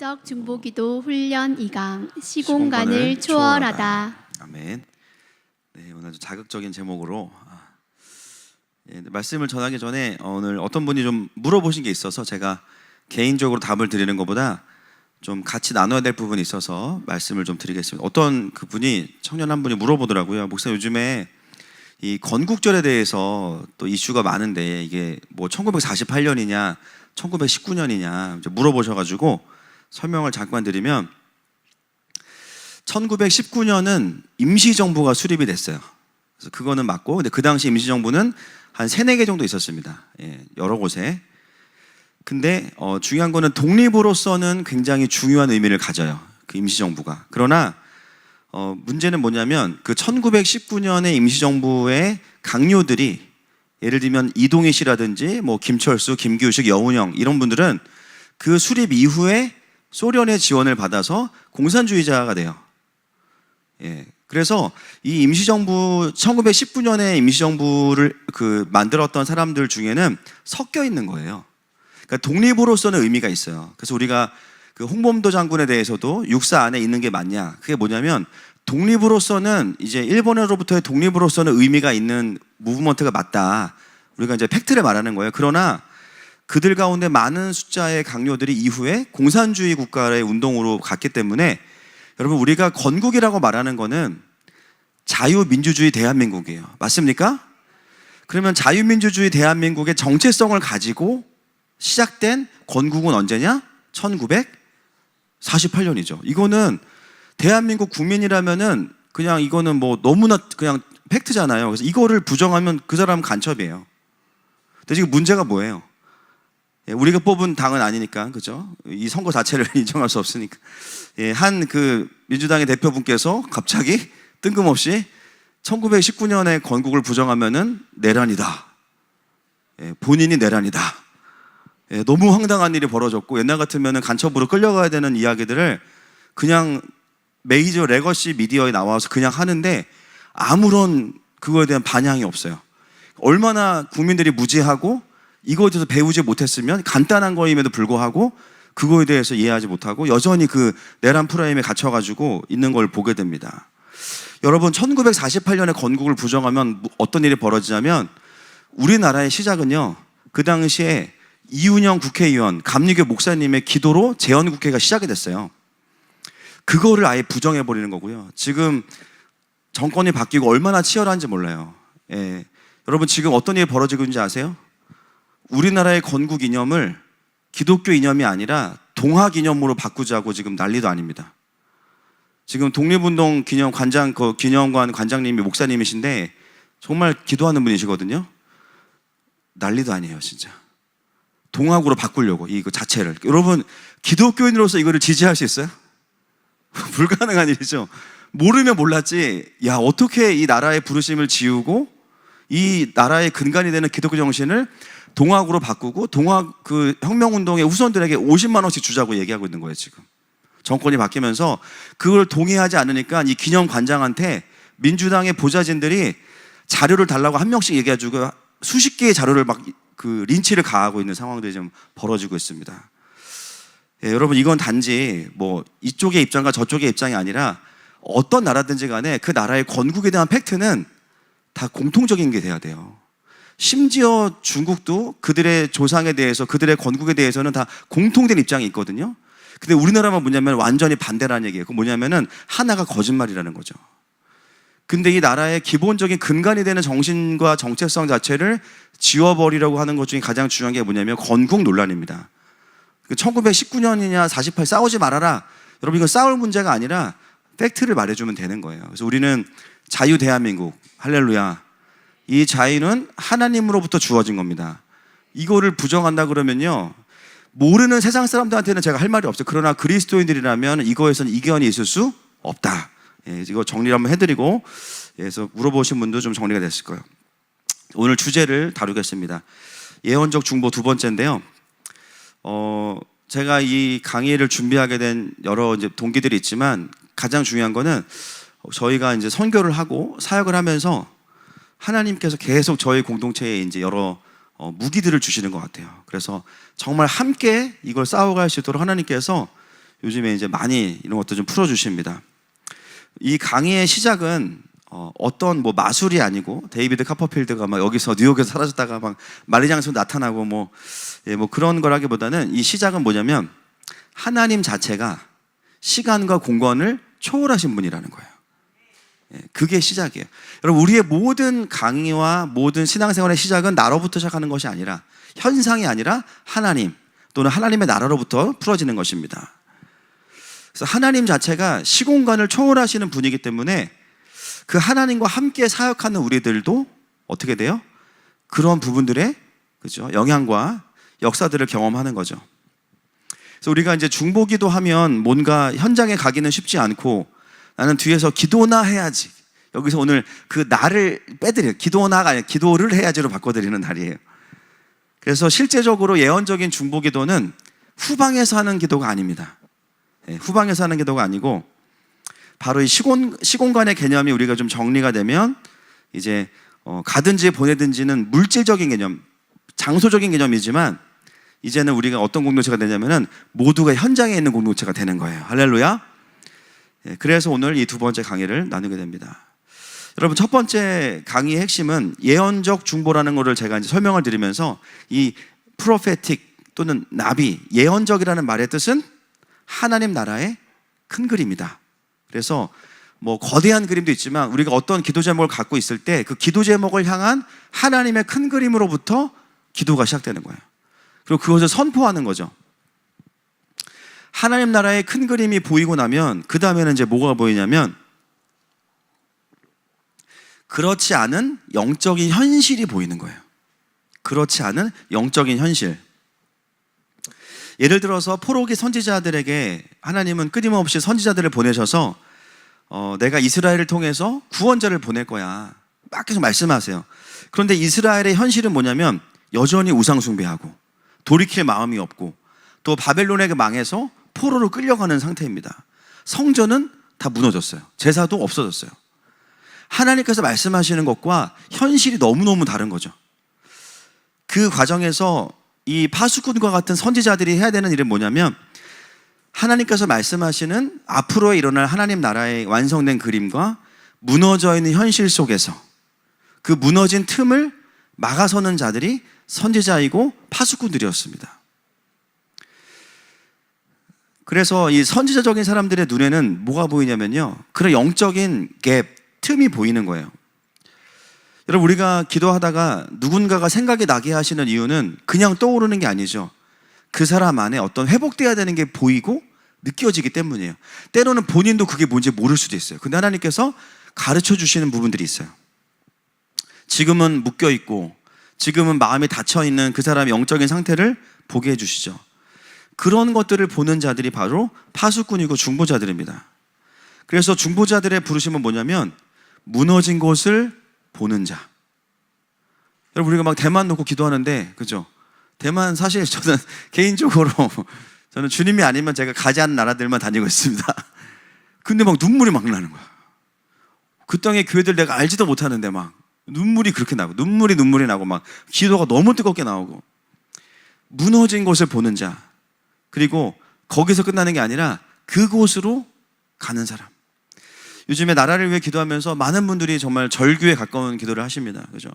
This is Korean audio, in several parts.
예언적 중보기도 훈련 2강 시공간을 초월하다. 아멘. 네, 오늘 아주 자극적인 제목으로 말씀을 전하기 전에 오늘 어떤 분이 좀 물어보신 게 있어서 제가 개인적으로 답을 드리는 것보다 좀 같이 나눠야 될 부분이 있어서 말씀을 좀 드리겠습니다. 어떤 그분이 청년 한 분이 물어보더라고요. 목사님, 요즘에 이 건국절에 대해서 또 이슈가 많은데 이게 뭐 1948년이냐 1919년이냐 물어보셔가지고 설명을 잠깐 드리면, 1919년은 임시정부가 수립이 됐어요. 그래서 그거는 맞고, 근데 그 당시 임시정부는 한 3-4개 정도 있었습니다. 여러 곳에. 근데 중요한 거는 독립으로서는 굉장히 중요한 의미를 가져요, 그 임시정부가. 그러나 문제는 뭐냐면 그 1919년의 임시정부의 강요들이, 예를 들면 이동희 씨라든지 뭐 김철수, 김규식, 여운형 이런 분들은 그 수립 이후에 소련의 지원을 받아서 공산주의자가 돼요. 그래서 이 임시정부, 1919년에 임시정부를 만들었던 사람들 중에는 섞여 있는 거예요. 그러니까 독립으로서는 의미가 있어요. 그래서 우리가 그 홍범도 장군에 대해서도 육사 안에 있는 게 맞냐? 그게 뭐냐면 독립으로서는, 이제 일본으로부터의 독립으로서는 의미가 있는 무브먼트가 맞다. 우리가 이제 팩트를 말하는 거예요. 그러나 그들 가운데 많은 숫자의 강요들이 이후에 공산주의 국가의 운동으로 갔기 때문에, 여러분, 우리가 건국이라고 말하는 거는 자유민주주의 대한민국이에요. 맞습니까? 그러면 자유민주주의 대한민국의 정체성을 가지고 시작된 건국은 언제냐? 1948년이죠. 이거는 대한민국 국민이라면은 그냥 이거는 뭐 너무나 그냥 팩트잖아요. 그래서 이거를 부정하면 그 사람은 간첩이에요. 근데 지금 문제가 뭐예요? 우리가 뽑은 당은 아니니까, 그죠? 이 선거 자체를 인정할 수 없으니까. 한 그 민주당의 대표분께서 갑자기 뜬금없이 1919년에 건국을 부정하면은 내란이다. 본인이 내란이다. 너무 황당한 일이 벌어졌고, 옛날 같으면은 간첩으로 끌려가야 되는 이야기들을 그냥 메이저 레거시 미디어에 나와서 그냥 하는데 아무런 그거에 대한 반향이 없어요. 얼마나 국민들이 무지하고 이거에 대해서 배우지 못했으면, 간단한 거임에도 불구하고 그거에 대해서 이해하지 못하고 여전히 그 내란 프레임에 갇혀가지고 있는 걸 보게 됩니다. 여러분, 1948년에 건국을 부정하면 어떤 일이 벌어지냐면, 우리나라의 시작은요, 그 당시에 이윤영 국회의원, 감리교 목사님의 기도로 재헌국회가 시작이 됐어요. 그거를 아예 부정해버리는 거고요. 지금 정권이 바뀌고 얼마나 치열한지 몰라요. 여러분, 지금 어떤 일이 벌어지고 있는지 아세요? 우리나라의 건국 이념을 기독교 이념이 아니라 동학 이념으로 바꾸자고 지금 난리도 아닙니다. 지금 독립운동 기념 관장, 그 기념관 관장님이 목사님이신데 정말 기도하는 분이시거든요. 난리도 아니에요, 진짜. 동학으로 바꾸려고, 이거 자체를. 여러분, 기독교인으로서 이거를 지지할 수 있어요? 불가능한 일이죠. 모르면 몰랐지, 야, 어떻게 이 나라의 부르심을 지우고 이 나라의 근간이 되는 기독교 정신을 동학으로 바꾸고 동학 그 혁명운동의 후손들에게 50만 원씩 주자고 얘기하고 있는 거예요, 지금. 정권이 바뀌면서 그걸 동의하지 않으니까 이 기념관장한테 민주당의 보좌진들이 자료를 달라고 한 명씩 얘기해주고 수십 개의 자료를 막 그 린치를 가하고 있는 상황들이 좀 벌어지고 있습니다. 여러분, 이건 단지 뭐 이쪽의 입장과 저쪽의 입장이 아니라 어떤 나라든지 간에 그 나라의 건국에 대한 팩트는 다 공통적인 게 돼야 돼요. 심지어 중국도 그들의 조상에 대해서, 그들의 건국에 대해서는 다 공통된 입장이 있거든요. 근데 우리나라만 뭐냐면 완전히 반대라는 얘기예요. 그 뭐냐면은 하나가 거짓말이라는 거죠. 근데 이 나라의 기본적인 근간이 되는 정신과 정체성 자체를 지워버리려고 하는 것 중에 가장 중요한 게 뭐냐면 건국 논란입니다. 1919년이냐 48 싸우지 말아라. 여러분, 이건 싸울 문제가 아니라 팩트를 말해주면 되는 거예요. 그래서 우리는 자유 대한민국, 할렐루야. 이 자유는 하나님으로부터 주어진 겁니다. 이거를 부정한다 그러면요, 모르는 세상 사람들한테는 제가 할 말이 없어요. 그러나 그리스도인들이라면 이거에서는 이견이 있을 수 없다. 이거 정리를 한번 해드리고, 그래서 물어보신 분도 좀 정리가 됐을 거예요. 오늘 주제를 다루겠습니다. 예언적 중보 두 번째인데요. 제가 이 강의를 준비하게 된 여러 이제 동기들이 있지만, 가장 중요한 거는 저희가 이제 선교를 하고 사역을 하면서 하나님께서 계속 저희 공동체에 이제 여러 무기들을 주시는 것 같아요. 그래서 정말 함께 이걸 싸워갈 수 있도록 하나님께서 요즘에 이제 많이 이런 것도 좀 풀어주십니다. 이 강의의 시작은 어떤 뭐 마술이 아니고 데이비드 카퍼필드가 막 여기서 뉴욕에서 사라졌다가 막 만리장성 나타나고 뭐 그런 거라기보다는 이 시작은 뭐냐면 하나님 자체가 시간과 공간을 초월하신 분이라는 거예요. 그게 시작이에요. 여러분, 우리의 모든 강의와 모든 신앙생활의 시작은 나로부터 시작하는 것이 아니라, 현상이 아니라 하나님 또는 하나님의 나라로부터 풀어지는 것입니다. 그래서 하나님 자체가 시공간을 초월하시는 분이기 때문에 그 하나님과 함께 사역하는 우리들도 어떻게 돼요? 그런 부분들의, 그죠, 영향과 역사들을 경험하는 거죠. 그래서 우리가 이제 중보기도 하면 뭔가 현장에 가기는 쉽지 않고, 나는 뒤에서 기도나 해야지, 여기서 오늘 그 나를 빼드려요. 기도나가 아니라 기도를 해야지로 바꿔드리는 날이에요. 그래서 실제적으로 예언적인 중보기도는 후방에서 하는 기도가 아닙니다. 후방에서 하는 기도가 아니고, 바로 이 시공간의 개념이 우리가 좀 정리가 되면 이제 가든지 보내든지는 물질적인 개념, 장소적인 개념이지만, 이제는 우리가 어떤 공동체가 되냐면은 모두가 현장에 있는 공동체가 되는 거예요. 할렐루야. 그래서 오늘 이 두 번째 강의를 나누게 됩니다. 여러분, 첫 번째 강의의 핵심은 예언적 중보라는 것을 제가 이제 설명을 드리면서, 이 프로페틱 또는 나비, 예언적이라는 말의 뜻은 하나님 나라의 큰 그림이다. 그래서 뭐 거대한 그림도 있지만 우리가 어떤 기도 제목을 갖고 있을 때 그 기도 제목을 향한 하나님의 큰 그림으로부터 기도가 시작되는 거예요. 그리고 그것을 선포하는 거죠. 하나님 나라의 큰 그림이 보이고 나면 그 다음에는 이제 뭐가 보이냐면, 그렇지 않은 영적인 현실이 보이는 거예요. 그렇지 않은 영적인 현실. 예를 들어서 포로기 선지자들에게 하나님은 끊임없이 선지자들을 보내셔서 내가 이스라엘을 통해서 구원자를 보낼 거야, 막 계속 말씀하세요. 그런데 이스라엘의 현실은 뭐냐면 여전히 우상 숭배하고 돌이킬 마음이 없고, 또 바벨론에게 망해서 포로로 끌려가는 상태입니다. 성전은 다 무너졌어요. 제사도 없어졌어요. 하나님께서 말씀하시는 것과 현실이 너무너무 다른 거죠. 그 과정에서 이 파수꾼과 같은 선지자들이 해야 되는 일은 뭐냐면, 하나님께서 말씀하시는 앞으로 일어날 하나님 나라의 완성된 그림과 무너져 있는 현실 속에서 그 무너진 틈을 막아서는 자들이 선지자이고 파수꾼들이었습니다. 그래서 이 선지자적인 사람들의 눈에는 뭐가 보이냐면요, 그런 영적인 갭, 틈이 보이는 거예요. 여러분, 우리가 기도하다가 누군가가 생각이 나게 하시는 이유는 그냥 떠오르는 게 아니죠. 그 사람 안에 어떤 회복돼야 되는 게 보이고 느껴지기 때문이에요. 때로는 본인도 그게 뭔지 모를 수도 있어요. 근데 하나님께서 가르쳐 주시는 부분들이 있어요. 지금은 묶여있고 지금은 마음이 닫혀있는 그 사람의 영적인 상태를 보게 해주시죠. 그런 것들을 보는 자들이 바로 파수꾼이고 중보자들입니다. 그래서 중보자들의 부르심은 뭐냐면 무너진 곳을 보는 자. 여러분, 우리가 막 대만 놓고 기도하는데, 그죠? 대만 사실 저는 개인적으로 저는 주님이 아니면 제가 가지 않은 나라들만 다니고 있습니다. 근데 막 눈물이 막 나는 거야. 그 땅의 교회들 내가 알지도 못하는데 막 눈물이 그렇게 나고, 눈물이 나고, 막 기도가 너무 뜨겁게 나오고. 무너진 곳을 보는 자, 그리고 거기서 끝나는 게 아니라 그곳으로 가는 사람. 요즘에 나라를 위해 기도하면서 많은 분들이 정말 절규에 가까운 기도를 하십니다. 그죠?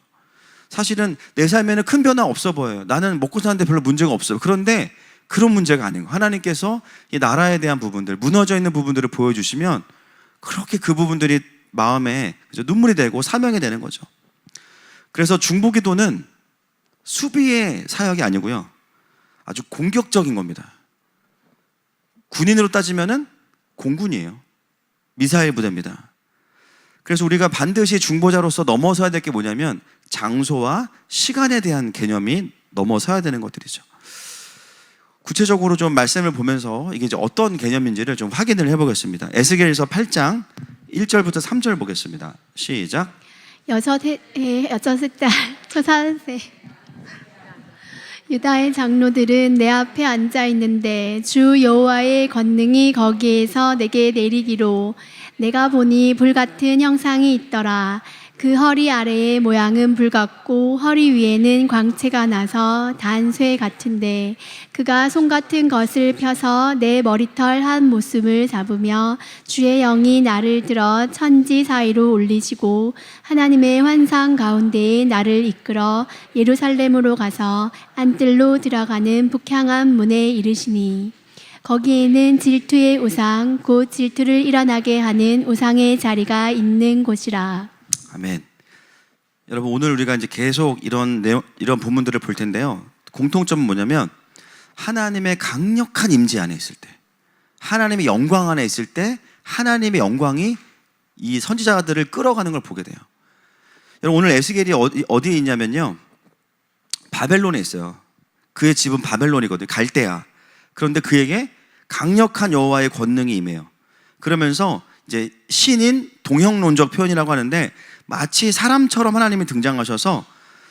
사실은 내 삶에는 큰 변화 없어 보여요. 나는 먹고 사는데 별로 문제가 없어요. 그런데 그런 문제가 아니고, 하나님께서 이 나라에 대한 부분들, 무너져 있는 부분들을 보여주시면 그렇게 그 부분들이 마음에, 그죠, 눈물이 되고 사명이 되는 거죠. 그래서 중보기도는 수비의 사역이 아니고요, 아주 공격적인 겁니다. 군인으로 따지면은 공군이에요. 미사일 부대입니다. 그래서 우리가 반드시 중보자로서 넘어서야 될 게 뭐냐면 장소와 시간에 대한 개념이 넘어서야 되는 것들이죠. 구체적으로 좀 말씀을 보면서 이게 이제 어떤 개념인지를 좀 확인을 해보겠습니다. 에스겔서 8장 1절부터 3절 보겠습니다. 시작. 여섯의 달 초사세 유다의 장로들은 내 앞에 앉아 있는데 주 여호와의 권능이 거기에서 내게 내리기로 내가 보니 불같은 형상이 있더라. 그 허리 아래의 모양은 불같고 허리 위에는 광채가 나서 단쇠 같은데 그가 손 같은 것을 펴서 내 머리털 한 모습을 잡으며 주의 영이 나를 들어 천지 사이로 올리시고 하나님의 환상 가운데에 나를 이끌어 예루살렘으로 가서 안뜰로 들어가는 북향한 문에 이르시니 거기에는 질투의 우상 곧 질투를 일어나게 하는 우상의 자리가 있는 곳이라. 아멘. 여러분 오늘 우리가 이제 계속 이런 본문들을 볼 텐데요. 공통점은 뭐냐면 하나님의 강력한 임재 안에 있을 때, 하나님의 영광 안에 있을 때 하나님의 영광이 이 선지자들을 끌어가는 걸 보게 돼요. 여러분 오늘 에스겔이 어디에 있냐면요. 바벨론에 있어요. 그의 집은 바벨론이거든요. 갈대아. 그런데 그에게 강력한 여호와의 권능이 임해요. 그러면서 이제 신인 동형론적 표현이라고 하는데 마치 사람처럼 하나님이 등장하셔서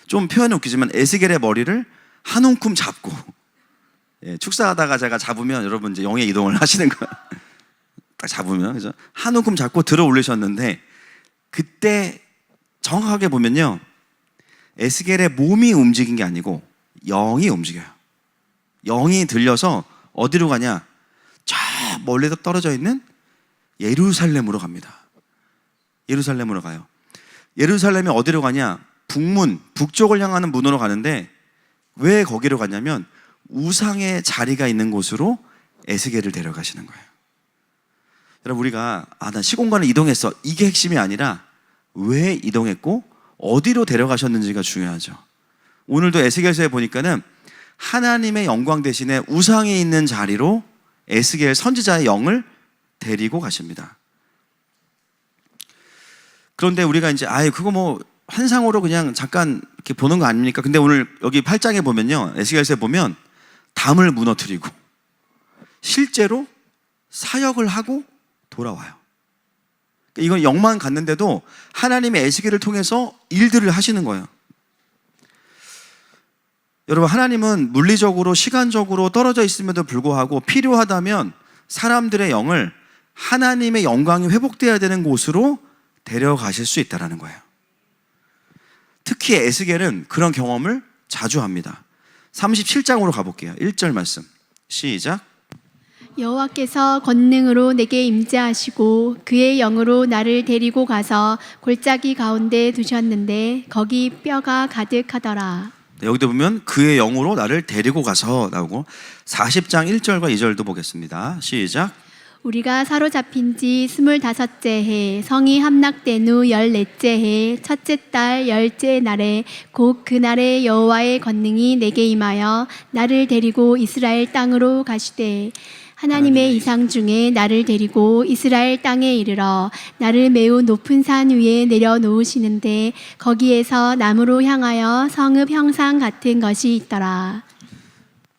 좀 표현이 웃기지만 에스겔의 머리를 한 움큼 잡고 축사하다가 제가 잡으면 여러분 이제 영의 이동을 하시는 거예요. 딱 잡으면 그래서 한 움큼 잡고 들어 올리셨는데 그때 정확하게 보면요 에스겔의 몸이 움직인 게 아니고 영이 움직여요. 영이 들려서 어디로 가냐? 저 멀리서 떨어져 있는 예루살렘으로 갑니다. 예루살렘으로 가요. 예루살렘이 어디로 가냐? 북문, 북쪽을 향하는 문으로 가는데 왜 거기로 가냐면 우상의 자리가 있는 곳으로 에스겔을 데려가시는 거예요. 여러분 우리가 나 시공간을 이동했어. 이게 핵심이 아니라 왜 이동했고 어디로 데려가셨는지가 중요하죠. 오늘도 에스겔서에 보니까는 하나님의 영광 대신에 우상이 있는 자리로 에스겔 선지자의 영을 데리고 가십니다. 그런데 우리가 이제 그거 뭐 환상으로 그냥 잠깐 이렇게 보는 거 아닙니까? 근데 오늘 여기 8장에 보면요. 에스겔서에 보면 담을 무너뜨리고 실제로 사역을 하고 돌아와요. 이건 영만 갔는데도 하나님의 에스겔을 통해서 일들을 하시는 거예요. 여러분 하나님은 물리적으로 시간적으로 떨어져 있음에도 불구하고 필요하다면 사람들의 영을 하나님의 영광이 회복되어야 되는 곳으로 데려가실 수 있다는 거예요. 특히 에스겔은 그런 경험을 자주 합니다. 37장으로 가볼게요. 1절 말씀 시작. 여호와께서 권능으로 내게 임재하시고 그의 영으로 나를 데리고 가서 골짜기 가운데 두셨는데 거기 뼈가 가득하더라. 여기도 보면 그의 영으로 나를 데리고 가서 나오고 40장 1절과 2절도 보겠습니다. 시작. 우리가 사로잡힌 지 25째 해 성이 함락된 후 14째 해 첫째 달 10째 날에 곧 그날에 여호와의 권능이 내게 임하여 나를 데리고 이스라엘 땅으로 가시되 하나님의 이상 중에 나를 데리고 이스라엘 땅에 이르러 나를 매우 높은 산 위에 내려놓으시는데 거기에서 남으로 향하여 성읍 형상 같은 것이 있더라.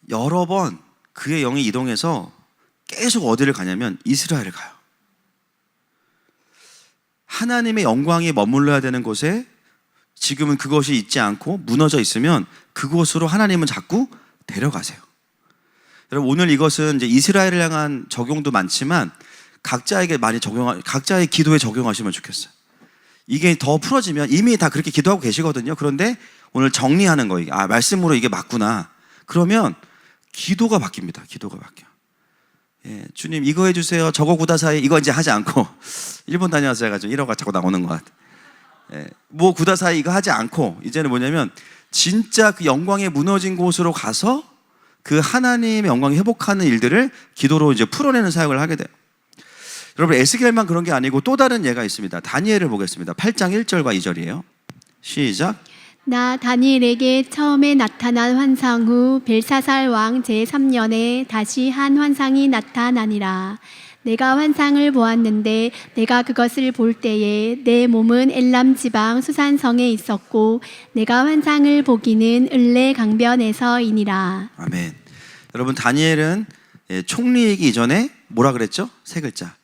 여러 번 그의 영이 이동해서 계속 어디를 가냐면 이스라엘을 가요. 하나님의 영광이 머물러야 되는 곳에 지금은 그것이 있지 않고 무너져 있으면 그곳으로 하나님은 자꾸 데려가세요. 여러분 오늘 이것은 이제 이스라엘을 향한 적용도 많지만 각자에게 많이 각자의 기도에 적용하시면 좋겠어요. 이게 더 풀어지면 이미 다 그렇게 기도하고 계시거든요. 그런데 오늘 정리하는 거예요. 말씀으로 이게 맞구나. 그러면 기도가 바뀝니다. 기도가 바뀌어. 주님 이거 해주세요. 저거 구다사이 이거 이제 하지 않고 일본 다녀와서 해가지고 1호가 자꾸 나오는 것 같아요. 뭐 구다사이 이거 하지 않고 이제는 뭐냐면 진짜 그 영광에 무너진 곳으로 가서 그 하나님의 영광을 회복하는 일들을 기도로 이제 풀어내는 사역을 하게 돼요. 여러분 에스겔만 그런 게 아니고 또 다른 예가 있습니다. 다니엘을 보겠습니다. 8장 1절과 2절이에요. 시작. 나 다니엘에게 처음에 나타난 환상 후 벨사살 왕 제3년에 다시 한 환상이 나타나니라. 내가 환상을 보았는데 내가 그것을 볼 때에 내 몸은 엘람 지방 수산성에 있었고 내가 환상을 보기는 을레 강변에서이니라. 아멘. 여러분 다니엘은 총리이기 이전에 뭐라 그랬죠? 세 글자.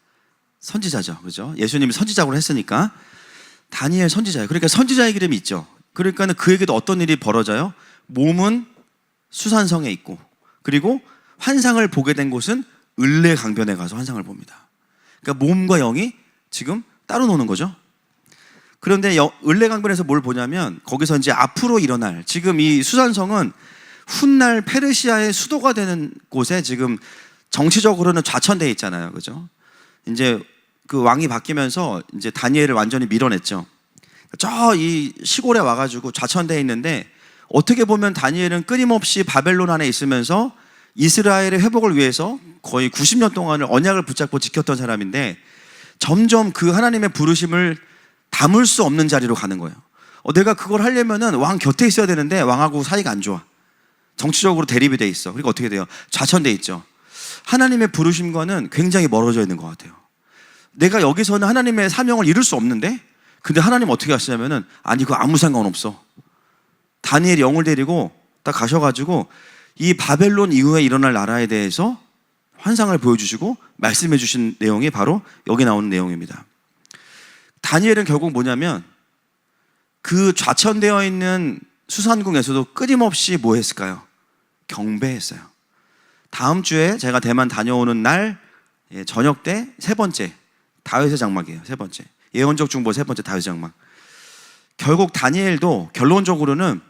선지자죠. 그죠? 예수님이 선지자로 했으니까 다니엘 선지자예요. 그러니까 선지자의 기름이 있죠. 그러니까는 그에게도 어떤 일이 벌어져요? 몸은 수산성에 있고 그리고 환상을 보게 된 곳은 을레 강변에 가서 환상을 봅니다. 그러니까 몸과 영이 지금 따로 노는 거죠. 그런데 을레강변에서 뭘 보냐면 거기서 이제 앞으로 일어날, 지금 이 수산성은 훗날 페르시아의 수도가 되는 곳에 지금 정치적으로는 좌천되어 있잖아요. 그죠? 이제 그 왕이 바뀌면서 이제 다니엘을 완전히 밀어냈죠. 저 이 시골에 와가지고 좌천되어 있는데, 어떻게 보면 다니엘은 끊임없이 바벨론 안에 있으면서 이스라엘의 회복을 위해서 거의 90년 동안을 언약을 붙잡고 지켰던 사람인데, 점점 그 하나님의 부르심을 담을 수 없는 자리로 가는 거예요. 내가 그걸 하려면은 왕 곁에 있어야 되는데 왕하고 사이가 안 좋아. 정치적으로 대립이 돼 있어. 그러니까 어떻게 돼요? 좌천돼 있죠. 하나님의 부르심과는 굉장히 멀어져 있는 것 같아요. 내가 여기서는 하나님의 사명을 이룰 수 없는데, 근데 하나님 어떻게 하시냐면은, 아니 그거 아무 상관없어. 다니엘이 영을 데리고 딱 가셔가지고 이 바벨론 이후에 일어날 나라에 대해서 환상을 보여주시고 말씀해 주신 내용이 바로 여기 나오는 내용입니다. 다니엘은 결국 뭐냐면, 그 좌천되어 있는 수산궁에서도 끊임없이 뭐 했을까요? 경배했어요. 다음 주에 제가 대만 다녀오는 날 저녁 때 세 번째 다윗의 장막이에요. 세 번째 예언적 중보, 세 번째 다윗의 장막. 결국 다니엘도 결론적으로는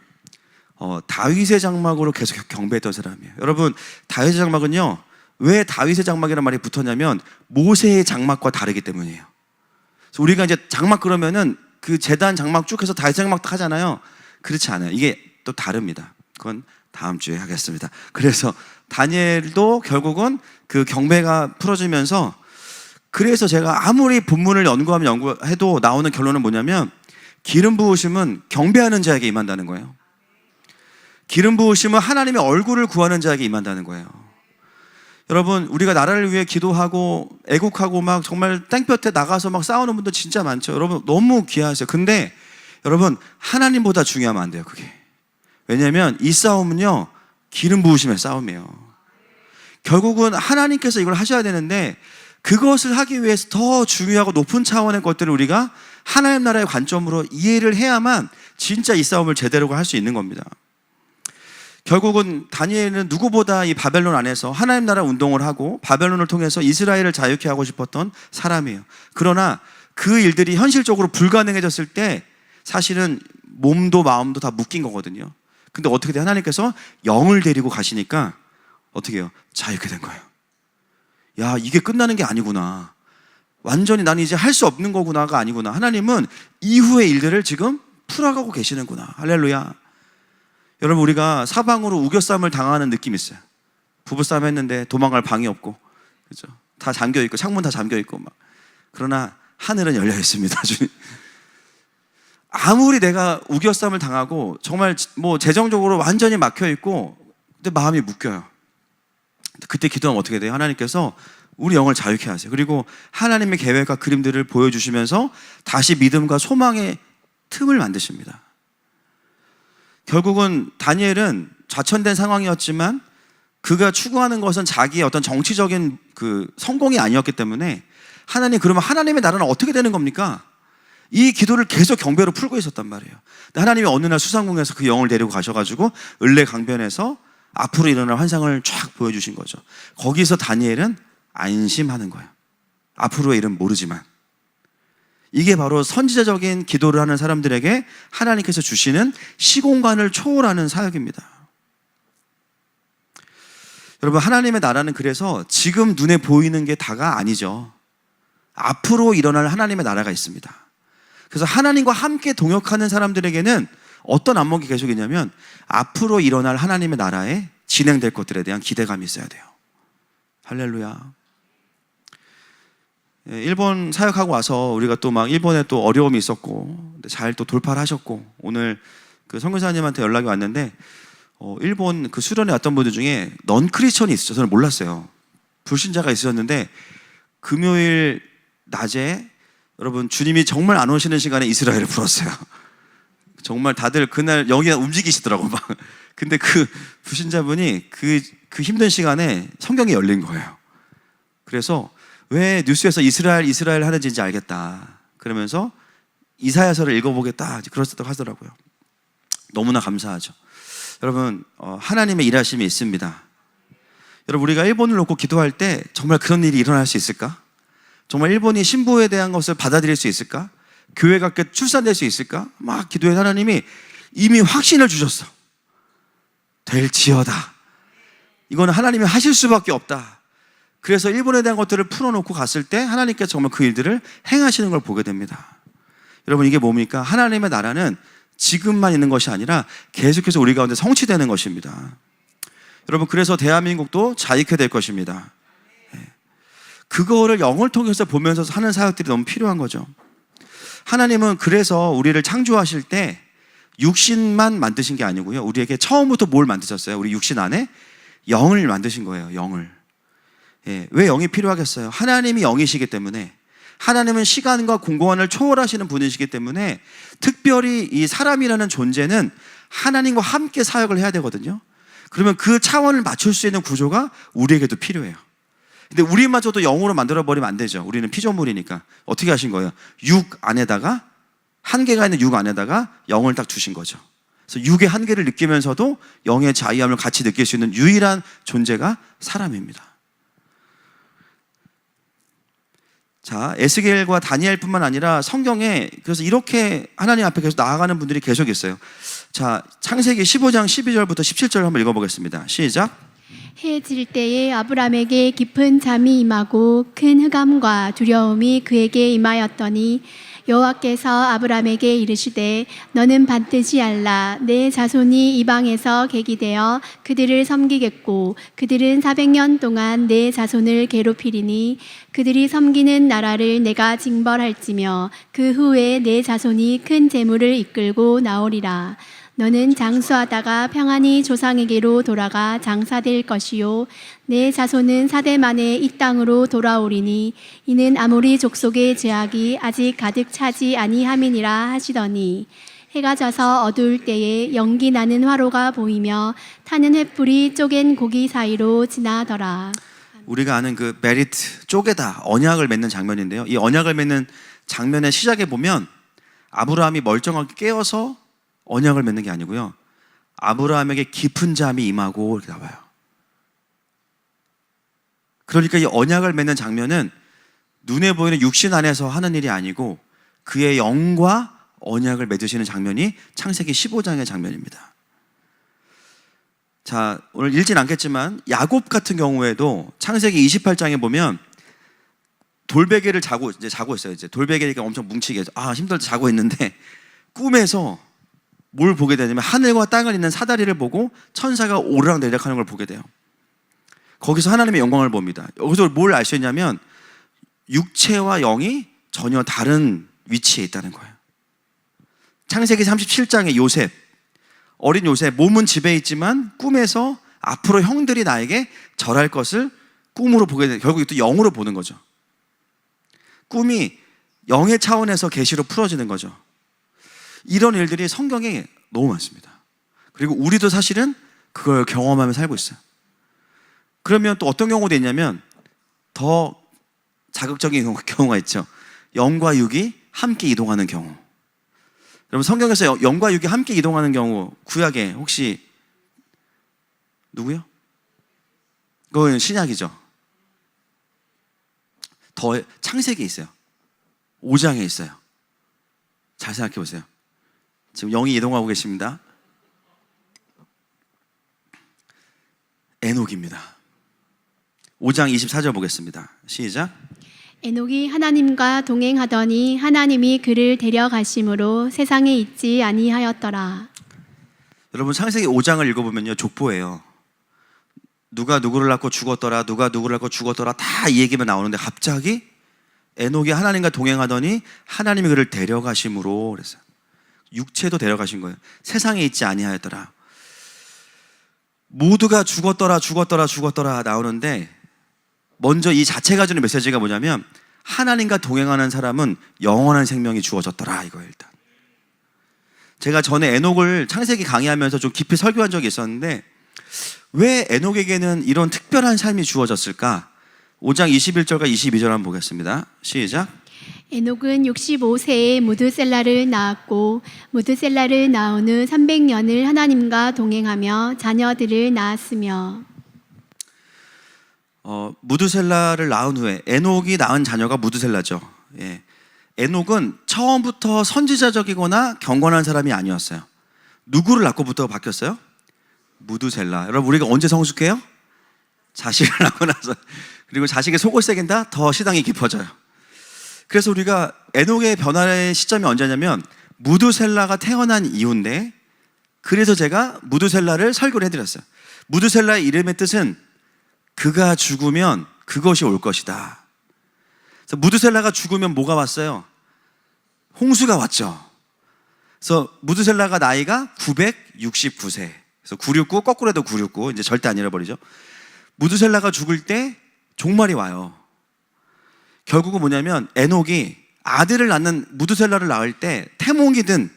다윗의 장막으로 계속 경배했던 사람이에요. 여러분, 다윗의 장막은요, 왜 다윗의 장막이라는 말이 붙었냐면 모세의 장막과 다르기 때문이에요. 그래서 우리가 이제 장막 그러면은 그 제단 장막 쭉 해서 다윗 장막 딱 하잖아요. 그렇지 않아요. 이게 또 다릅니다. 그건 다음 주에 하겠습니다. 그래서 다니엘도 결국은 그 경배가 풀어지면서, 그래서 제가 아무리 본문을 연구하면 연구해도 나오는 결론은 뭐냐면, 기름 부으심은 경배하는 자에게 임한다는 거예요. 기름 부으심은 하나님의 얼굴을 구하는 자에게 임한다는 거예요. 여러분, 우리가 나라를 위해 기도하고 애국하고 막 정말 땡볕에 나가서 막 싸우는 분들 진짜 많죠. 여러분, 너무 귀하세요. 근데 여러분, 하나님보다 중요하면 안 돼요, 그게. 왜냐하면 이 싸움은요, 기름 부으심의 싸움이에요. 결국은 하나님께서 이걸 하셔야 되는데, 그것을 하기 위해서 더 중요하고 높은 차원의 것들을 우리가 하나님 나라의 관점으로 이해를 해야만 진짜 이 싸움을 제대로 할 수 있는 겁니다. 결국은 다니엘은 누구보다 이 바벨론 안에서 하나님 나라 운동을 하고 바벨론을 통해서 이스라엘을 자유케 하고 싶었던 사람이에요. 그러나 그 일들이 현실적으로 불가능해졌을 때 사실은 몸도 마음도 다 묶인 거거든요. 근데 어떻게 돼? 하나님께서 영을 데리고 가시니까 어떻게 해요? 자유케 된 거예요. 야, 이게 끝나는 게 아니구나. 완전히 나는 이제 할 수 없는 거구나가 아니구나. 하나님은 이후의 일들을 지금 풀어가고 계시는구나. 할렐루야. 여러분, 우리가 사방으로 우겨싸움을 당하는 느낌이 있어요. 부부싸움 했는데 도망갈 방이 없고, 그죠? 다 잠겨있고, 창문 다 잠겨있고, 막. 그러나 하늘은 열려 있습니다. 아무리 내가 우겨싸움을 당하고, 정말 뭐 재정적으로 완전히 막혀있고, 근데 마음이 묶여요. 그때 기도하면 어떻게 돼요? 하나님께서 우리 영을 자유케 하세요. 그리고 하나님의 계획과 그림들을 보여주시면서 다시 믿음과 소망의 틈을 만드십니다. 결국은 다니엘은 좌천된 상황이었지만 그가 추구하는 것은 자기의 어떤 정치적인 그 성공이 아니었기 때문에, 하나님, 그러면 하나님의 나라는 어떻게 되는 겁니까? 이 기도를 계속 경배로 풀고 있었단 말이에요. 근데 하나님이 어느 날 수상궁에서 그 영을 데리고 가셔가지고 을레강변에서 앞으로 일어날 환상을 쫙 보여주신 거죠. 거기서 다니엘은 안심하는 거예요. 앞으로의 일은 모르지만. 이게 바로 선지자적인 기도를 하는 사람들에게 하나님께서 주시는 시공간을 초월하는 사역입니다. 여러분, 하나님의 나라는 그래서 지금 눈에 보이는 게 다가 아니죠. 앞으로 일어날 하나님의 나라가 있습니다. 그래서 하나님과 함께 동역하는 사람들에게는 어떤 안목이 계속 있냐면, 앞으로 일어날 하나님의 나라에 진행될 것들에 대한 기대감이 있어야 돼요. 할렐루야. 일본 사역하고 와서 우리가 또 막 일본에 또 어려움이 있었고, 잘 또 돌파를 하셨고, 오늘 그 선교사님한테 연락이 왔는데, 일본 그 수련회 왔던 분들 중에 넌 크리스천이 있었죠. 저는 몰랐어요. 불신자가 있었는데, 금요일 낮에 여러분, 주님이 정말 안 오시는 시간에 이스라엘을 풀었어요. 정말 다들 그날 여기가 움직이시더라고 막. 근데 그 불신자분이 그 힘든 시간에 성경이 열린 거예요. 그래서 왜 뉴스에서 이스라엘 하는지 이제 알겠다. 그러면서 이사야서를 읽어보겠다. 그렇다고 하더라고요. 너무나 감사하죠. 여러분, 하나님의 일하심이 있습니다. 여러분, 우리가 일본을 놓고 기도할 때 정말 그런 일이 일어날 수 있을까? 정말 일본이 신부에 대한 것을 받아들일 수 있을까? 교회가 출산될 수 있을까? 막 기도해. 하나님이 이미 확신을 주셨어. 될지어다. 이거는 하나님이 하실 수밖에 없다. 그래서 일본에 대한 것들을 풀어놓고 갔을 때 하나님께서 정말 그 일들을 행하시는 걸 보게 됩니다. 여러분, 이게 뭡니까? 하나님의 나라는 지금만 있는 것이 아니라 계속해서 우리 가운데 성취되는 것입니다. 여러분, 그래서 대한민국도 자익해 될 것입니다. 그거를 영을 통해서 보면서 하는 사역들이 너무 필요한 거죠. 하나님은 그래서 우리를 창조하실 때 육신만 만드신 게 아니고요, 우리에게 처음부터 뭘 만드셨어요? 우리 육신 안에 영을 만드신 거예요. 영을. 왜 영이 필요하겠어요? 하나님이 영이시기 때문에, 하나님은 시간과 공간을 초월하시는 분이시기 때문에 특별히 이 사람이라는 존재는 하나님과 함께 사역을 해야 되거든요. 그러면 그 차원을 맞출 수 있는 구조가 우리에게도 필요해요. 근데 우리마저도 영으로 만들어버리면 안 되죠. 우리는 피조물이니까. 어떻게 하신 거예요? 육 안에다가, 한계가 있는 육 안에다가 영을 딱 두신 거죠. 그래서 육의 한계를 느끼면서도 영의 자유함을 같이 느낄 수 있는 유일한 존재가 사람입니다. 자, 에스겔과 다니엘뿐만 아니라 성경에 그래서 이렇게 하나님 앞에 계속 나아가는 분들이 계속 있어요. 자, 창세기 15장 12절부터 17절 한번 읽어보겠습니다. 시작. 해 질 때에 아브람에게 깊은 잠이 임하고 큰 흑암과 두려움이 그에게 임하였더니 여호와께서 아브람에게 이르시되 너는 반드시 알라. 내 자손이 이방에서 객이되어 그들을 섬기겠고 그들은 400년 동안 내 자손을 괴롭히리니 그들이 섬기는 나라를 내가 징벌할지며 그 후에 내 자손이 큰 재물을 이끌고 나오리라. 너는 장수하다가 평안히 조상에게로 돌아가 장사될 것이요 내 자손은 4대 만에 이 땅으로 돌아오리니 이는 아모리 족속의 죄악이 아직 가득 차지 아니함이니라 하시더니 해가 져서 어두울 때에 연기 나는 화로가 보이며 타는 횃불이 쪼갠 고기 사이로 지나더라. 우리가 아는 그 베리트, 쪼개다, 언약을 맺는 장면인데요, 이 언약을 맺는 장면의 시작에 보면 아브라함이 멀쩡하게 깨어서 언약을 맺는 게 아니고요, 아브라함에게 깊은 잠이 임하고 이렇게 나와요. 그러니까 이 언약을 맺는 장면은 눈에 보이는 육신 안에서 하는 일이 아니고 그의 영과 언약을 맺으시는 장면이 창세기 15장의 장면입니다. 자, 오늘 읽진 않겠지만 야곱 같은 경우에도 창세기 28장에 보면 돌베개를 자고 있어요. 이제 돌베개가 엄청 뭉치게 힘들다 자고 있는데 꿈에서 뭘 보게 되냐면 하늘과 땅을 잇는 사다리를 보고 천사가 오르락내리락하는 걸 보게 돼요. 거기서 하나님의 영광을 봅니다. 여기서 뭘 알 수 있냐면 육체와 영이 전혀 다른 위치에 있다는 거예요. 창세기 37장의 요셉, 어린 요셉, 몸은 집에 있지만 꿈에서 앞으로 형들이 나에게 절할 것을 꿈으로 보게 돼요. 결국 또 영으로 보는 거죠. 꿈이 영의 차원에서 계시로 풀어지는 거죠. 이런 일들이 성경에 너무 많습니다. 그리고 우리도 사실은 그걸 경험하며 살고 있어요. 그러면 또 어떤 경우도 있냐면 더 자극적인 경우가 있죠. 영과 육이 함께 이동하는 경우. 여러분, 성경에서 영과 육이 함께 이동하는 경우 구약에 혹시 누구요? 그건 신약이죠. 더 창세기에 있어요. 5장에 있어요. 잘 생각해 보세요. 지금 영이 이동하고 계십니다. 에녹입니다. 5장 24절 보겠습니다. 시작. 에녹이 하나님과 동행하더니 하나님이 그를 데려가심으로 세상에 있지 아니하였더라. 여러분, 창세기 5장을 읽어보면요, 족보예요. 누가 누구를 낳고 죽었더라, 누가 누구를 낳고 죽었더라, 다 이 얘기만 나오는데 갑자기 에녹이 하나님과 동행하더니 하나님이 그를 데려가심으로 그랬어요. 육체도 데려가신 거예요. 세상에 있지 아니하였더라. 모두가 죽었더라 나오는데 먼저 이 자체가 주는 메시지가 뭐냐면 하나님과 동행하는 사람은 영원한 생명이 주어졌더라, 이거예요. 일단 제가 전에 에녹을 창세기 강의하면서 좀 깊이 설교한 적이 있었는데 왜 에녹에게는 이런 특별한 삶이 주어졌을까? 5장 21절과 22절 한번 보겠습니다. 시작. 에녹은 65세에 무드셀라를 낳았고 무드셀라를 낳은 후 300년을 하나님과 동행하며 자녀들을 낳았으며. 무드셀라를 낳은 후에 에녹이 낳은 자녀가 무드셀라죠. 예. 에녹은 처음부터 선지자적이거나 경건한 사람이 아니었어요. 누구를 낳고부터 바뀌었어요? 무두셀라. 여러분, 우리가 언제 성숙해요? 자식을 낳고 나서. 그리고 자식의 속을 새긴다? 더 시당이 깊어져요. 그래서 우리가 에녹의 변화의 시점이 언제냐면 무두셀라가 태어난 이후인데, 그래서 제가 무두셀라를 설교를 해드렸어요. 무두셀라의 이름의 뜻은 그가 죽으면 그것이 올 것이다. 그래서 무두셀라가 죽으면 뭐가 왔어요? 홍수가 왔죠. 그래서 무두셀라가 나이가 969세. 그래서 969 거꾸로 해도 969, 이제 절대 안 잃어버리죠. 무두셀라가 죽을 때 종말이 와요. 결국은 뭐냐면 에녹이 아들을 낳는, 무두셀라를 낳을 때 태몽이든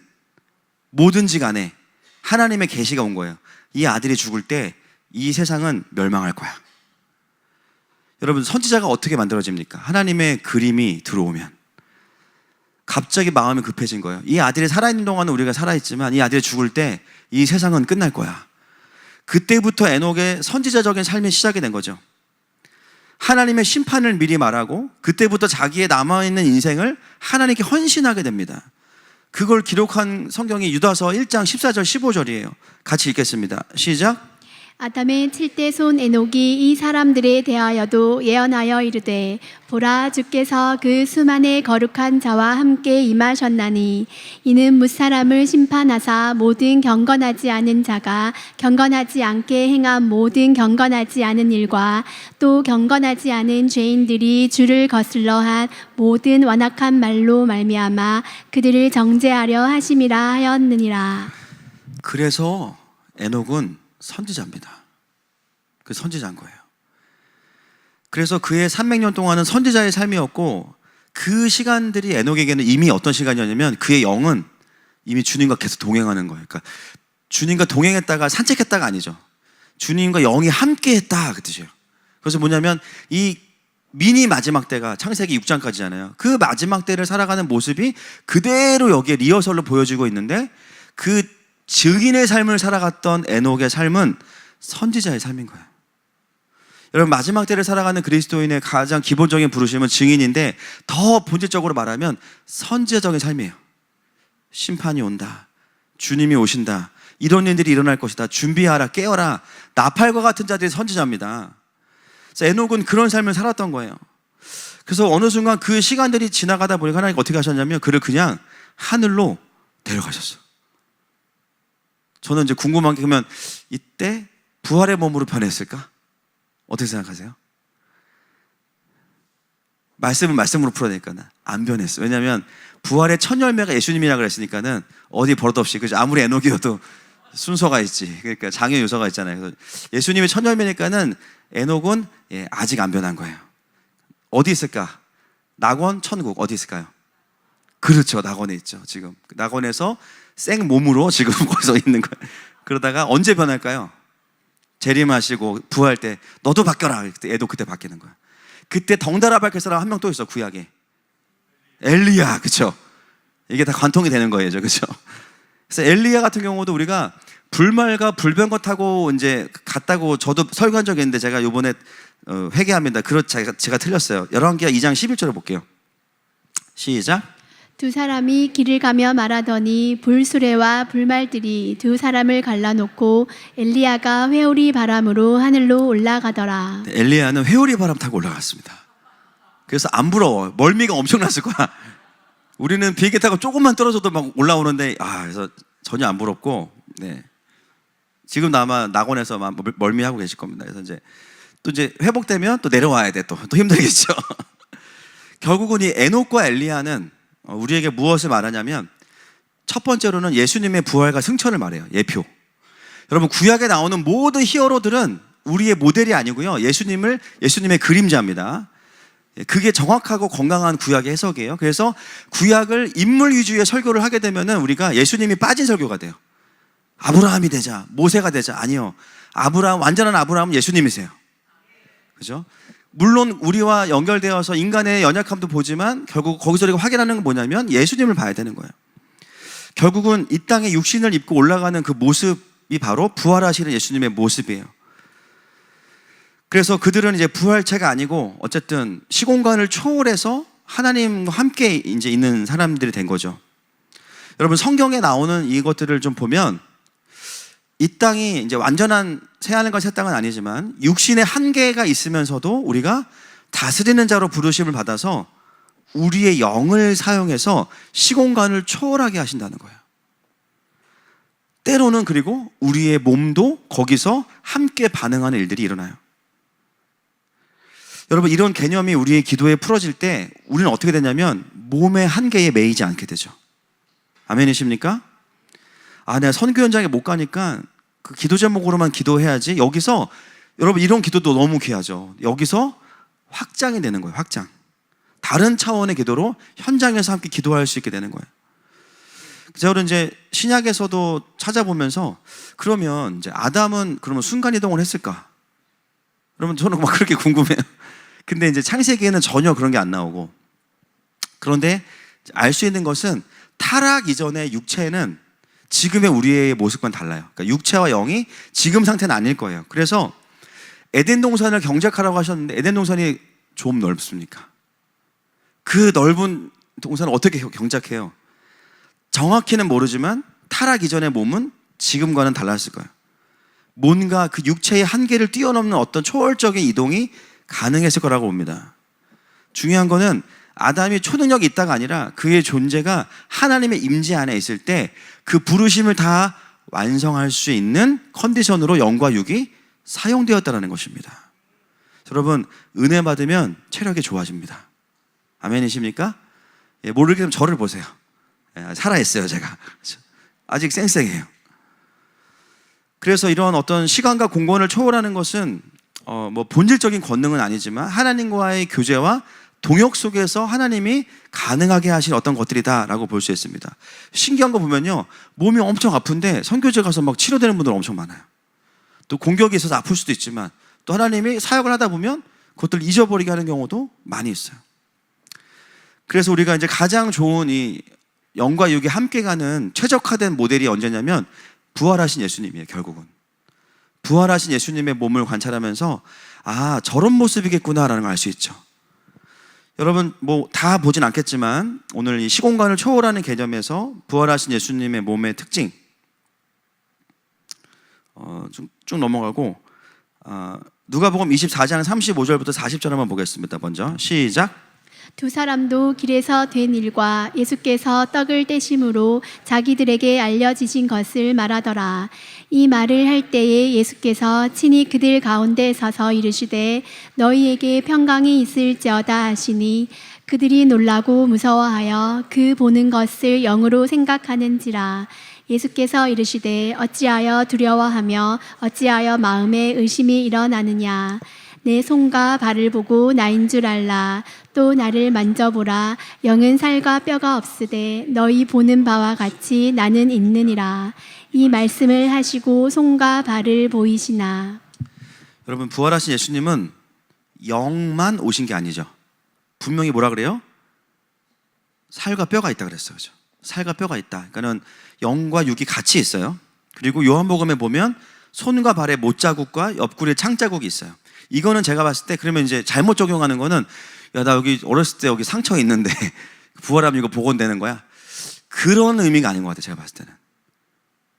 뭐든지 간에 하나님의 계시가 온 거예요. 이 아들이 죽을 때 이 세상은 멸망할 거야. 여러분, 선지자가 어떻게 만들어집니까? 하나님의 그림이 들어오면. 갑자기 마음이 급해진 거예요. 이 아들이 살아있는 동안은 우리가 살아있지만 이 아들이 죽을 때 이 세상은 끝날 거야. 그때부터 에녹의 선지자적인 삶이 시작이 된 거죠. 하나님의 심판을 미리 말하고 그때부터 자기의 남아있는 인생을 하나님께 헌신하게 됩니다. 그걸 기록한 성경이 유다서 1장 14절 15절이에요. 같이 읽겠습니다. 시작. 아담의 7대 손 에녹이 이 사람들에 대하여도 예언하여 이르되 보라 주께서 그 수만의 거룩한 자와 함께 임하셨나니 이는 무사람을 심판하사 모든 경건하지 않은 자가 경건하지 않게 행한 모든 경건하지 않은 일과 또 경건하지 않은 죄인들이 주를 거슬러 한 모든 완악한 말로 말미암아 그들을 정죄하려 하심이라 하였느니라. 그래서 에녹은 선지자입니다. 그 선지자인 거예요. 그래서 그의 300년 동안은 선지자의 삶이었고, 그 시간들이 에녹에게는 이미 어떤 시간이었냐면 그의 영은 이미 주님과 계속 동행하는 거예요. 그러니까 주님과 동행했다가 산책했다가 아니죠. 주님과 영이 함께했다 그 뜻이에요. 그래서 뭐냐면 이 미니 마지막 때가 창세기 6장까지잖아요. 그 마지막 때를 살아가는 모습이 그대로 여기에 리허설로 보여지고 있는데, 그 증인의 삶을 살아갔던 에녹의 삶은 선지자의 삶인 거예요. 여러분, 마지막 때를 살아가는 그리스도인의 가장 기본적인 부르심은 증인인데, 더 본질적으로 말하면 선지자적인 삶이에요. 심판이 온다, 주님이 오신다, 이런 일들이 일어날 것이다, 준비하라, 깨어라, 나팔과 같은 자들이 선지자입니다. 그래서 에녹은 그런 삶을 살았던 거예요. 그래서 어느 순간 그 시간들이 지나가다 보니까 하나님 어떻게 하셨냐면 그를 그냥 하늘로 데려가셨어요. 저는 이제 궁금한 게, 그러면 이때 부활의 몸으로 변했을까? 어떻게 생각하세요? 말씀은 말씀으로 풀어야 되니까 안 변했어요. 왜냐하면 부활의 첫 열매가 예수님이라 그랬으니까는 어디 버릇없이, 그죠? 아무리 에녹이어도 순서가 있지. 그러니까 장애 요소가 있잖아요. 그래서 예수님의 첫 열매니까는 에녹은 아직 안 변한 거예요. 어디 있을까? 낙원, 천국 어디 있을까요? 그렇죠, 낙원에 있죠. 지금 낙원에서 생 몸으로 지금 거기서 있는 거예요. 그러다가 언제 변할까요? 재림하시고 부활 때 너도 바뀌어라. 그때 애도 그때 바뀌는 거야. 그때 덩달아 밝힐 사람 한 명 또 있어, 구약에. 엘리야, 그렇죠? 이게 다 관통이 되는 거예요, 그렇죠? 그래서 엘리야 같은 경우도 우리가 불말과 불병거 타고 이제 갔다고 저도 설교한 적이 있는데, 제가 이번에 회개합니다. 제가 틀렸어요. 열왕기하 2장 11절을 볼게요. 시작. 두 사람이 길을 가며 말하더니 불수레와 불말들이 두 사람을 갈라놓고 엘리야가 회오리 바람으로 하늘로 올라가더라. 엘리야는 회오리 바람 타고 올라갔습니다. 그래서 안 부러워. 멀미가 엄청났을 거야. 우리는 비행기 타고 조금만 떨어져도 막 올라오는데, 그래서 전혀 안 부럽고, 네. 지금 아마 낙원에서 막 멀미하고 계실 겁니다. 그래서 이제 회복되면 또 내려와야 돼. 또 힘들겠죠. 결국은 이 에녹과 엘리야는 우리에게 무엇을 말하냐면, 첫 번째로는 예수님의 부활과 승천을 말해요. 예표. 여러분, 구약에 나오는 모든 히어로들은 우리의 모델이 아니고요, 예수님의 그림자입니다. 그게 정확하고 건강한 구약의 해석이에요. 그래서 구약을 인물 위주의 설교를 하게 되면은 우리가 예수님이 빠진 설교가 돼요. 아브라함이 되자, 모세가 되자. 아니요, 완전한 아브라함은 예수님이세요. 그죠? 물론 우리와 연결되어서 인간의 연약함도 보지만 결국 거기서 우리가 확인하는 건 뭐냐면 예수님을 봐야 되는 거예요. 결국은 이 땅에 육신을 입고 올라가는 그 모습이 바로 부활하시는 예수님의 모습이에요. 그래서 그들은 이제 부활체가 아니고 어쨌든 시공간을 초월해서 하나님과 함께 이제 있는 사람들이 된 거죠. 여러분, 성경에 나오는 이것들을 좀 보면 이 땅이 이제 완전한 새하늘과 새 땅은 아니지만 육신의 한계가 있으면서도 우리가 다스리는 자로 부르심을 받아서 우리의 영을 사용해서 시공간을 초월하게 하신다는 거예요. 때로는 그리고 우리의 몸도 거기서 함께 반응하는 일들이 일어나요. 여러분, 이런 개념이 우리의 기도에 풀어질 때 우리는 어떻게 되냐면 몸의 한계에 매이지 않게 되죠. 아멘이십니까? 내가 선교 현장에 못 가니까 그 기도 제목으로만 기도해야지. 여기서 여러분, 이런 기도도 너무 귀하죠. 여기서 확장이 되는 거예요. 확장. 다른 차원의 기도로 현장에서 함께 기도할 수 있게 되는 거예요. 저는 이제 신약에서도 찾아보면서 그러면 이제 아담은 그러면 순간이동을 했을까? 그러면 저는 막 그렇게 궁금해요. 근데 이제 창세기에는 전혀 그런 게 안 나오고, 그런데 알 수 있는 것은 타락 이전의 육체는 지금의 우리의 모습과는 달라요. 그러니까 육체와 영이 지금 상태는 아닐 거예요. 그래서 에덴 동산을 경작하라고 하셨는데 에덴 동산이 좀 넓습니까? 그 넓은 동산을 어떻게 경작해요? 정확히는 모르지만 타락 이전의 몸은 지금과는 달랐을 거예요. 뭔가 그 육체의 한계를 뛰어넘는 어떤 초월적인 이동이 가능했을 거라고 봅니다. 중요한 거는 아담이 초능력이 있다가 아니라 그의 존재가 하나님의 임재 안에 있을 때 그 부르심을 다 완성할 수 있는 컨디션으로 영과 육이 사용되었다는 것입니다. 여러분, 은혜 받으면 체력이 좋아집니다. 아멘이십니까? 모르겠으면 저를 보세요. 살아있어요, 제가. 아직 쌩쌩해요. 그래서 이런 어떤 시간과 공간을 초월하는 것은 뭐 본질적인 권능은 아니지만 하나님과의 교제와 동역 속에서 하나님이 가능하게 하신 어떤 것들이다라고 볼 수 있습니다. 신기한 거 보면요, 몸이 엄청 아픈데 선교제 가서 막 치료되는 분들 엄청 많아요. 또 공격이 있어서 아플 수도 있지만 또 하나님이 사역을 하다 보면 그것들을 잊어버리게 하는 경우도 많이 있어요. 그래서 우리가 이제 가장 좋은 이 영과 육이 함께 가는 최적화된 모델이 언제냐면 부활하신 예수님이에요. 결국은 부활하신 예수님의 몸을 관찰하면서 저런 모습이겠구나라는 걸 알 수 있죠. 여러분, 뭐 다 보진 않겠지만 오늘 이 시공간을 초월하는 개념에서 부활하신 예수님의 몸의 특징 쭉 넘어가고 누가복음 24장 35절부터 40절 한번 보겠습니다. 먼저 시작. 두 사람도 길에서 된 일과 예수께서 떡을 떼심으로 자기들에게 알려지신 것을 말하더라. 이 말을 할 때에 예수께서 친히 그들 가운데 서서 이르시되 너희에게 평강이 있을지어다 하시니 그들이 놀라고 무서워하여 그 보는 것을 영으로 생각하는지라. 예수께서 이르시되 어찌하여 두려워하며 어찌하여 마음에 의심이 일어나느냐. 내 손과 발을 보고 나인 줄 알라. 또 나를 만져보라. 영은 살과 뼈가 없으되 너희 보는 바와 같이 나는 있느니라. 이 말씀을 하시고 손과 발을 보이시나. 여러분, 부활하신 예수님은 영만 오신 게 아니죠. 분명히 뭐라 그래요? 살과 뼈가 있다 그랬어요. 그죠? 살과 뼈가 있다. 그러니까는 영과 육이 같이 있어요. 그리고 요한복음에 보면 손과 발에 못자국과 옆구리에 창자국이 있어요. 이거는 제가 봤을 때 그러면 이제 잘못 적용하는 거는 나 여기 어렸을 때 여기 상처 있는데 부활하면 이거 복원되는 거야. 그런 의미가 아닌 것 같아요. 제가 봤을 때는.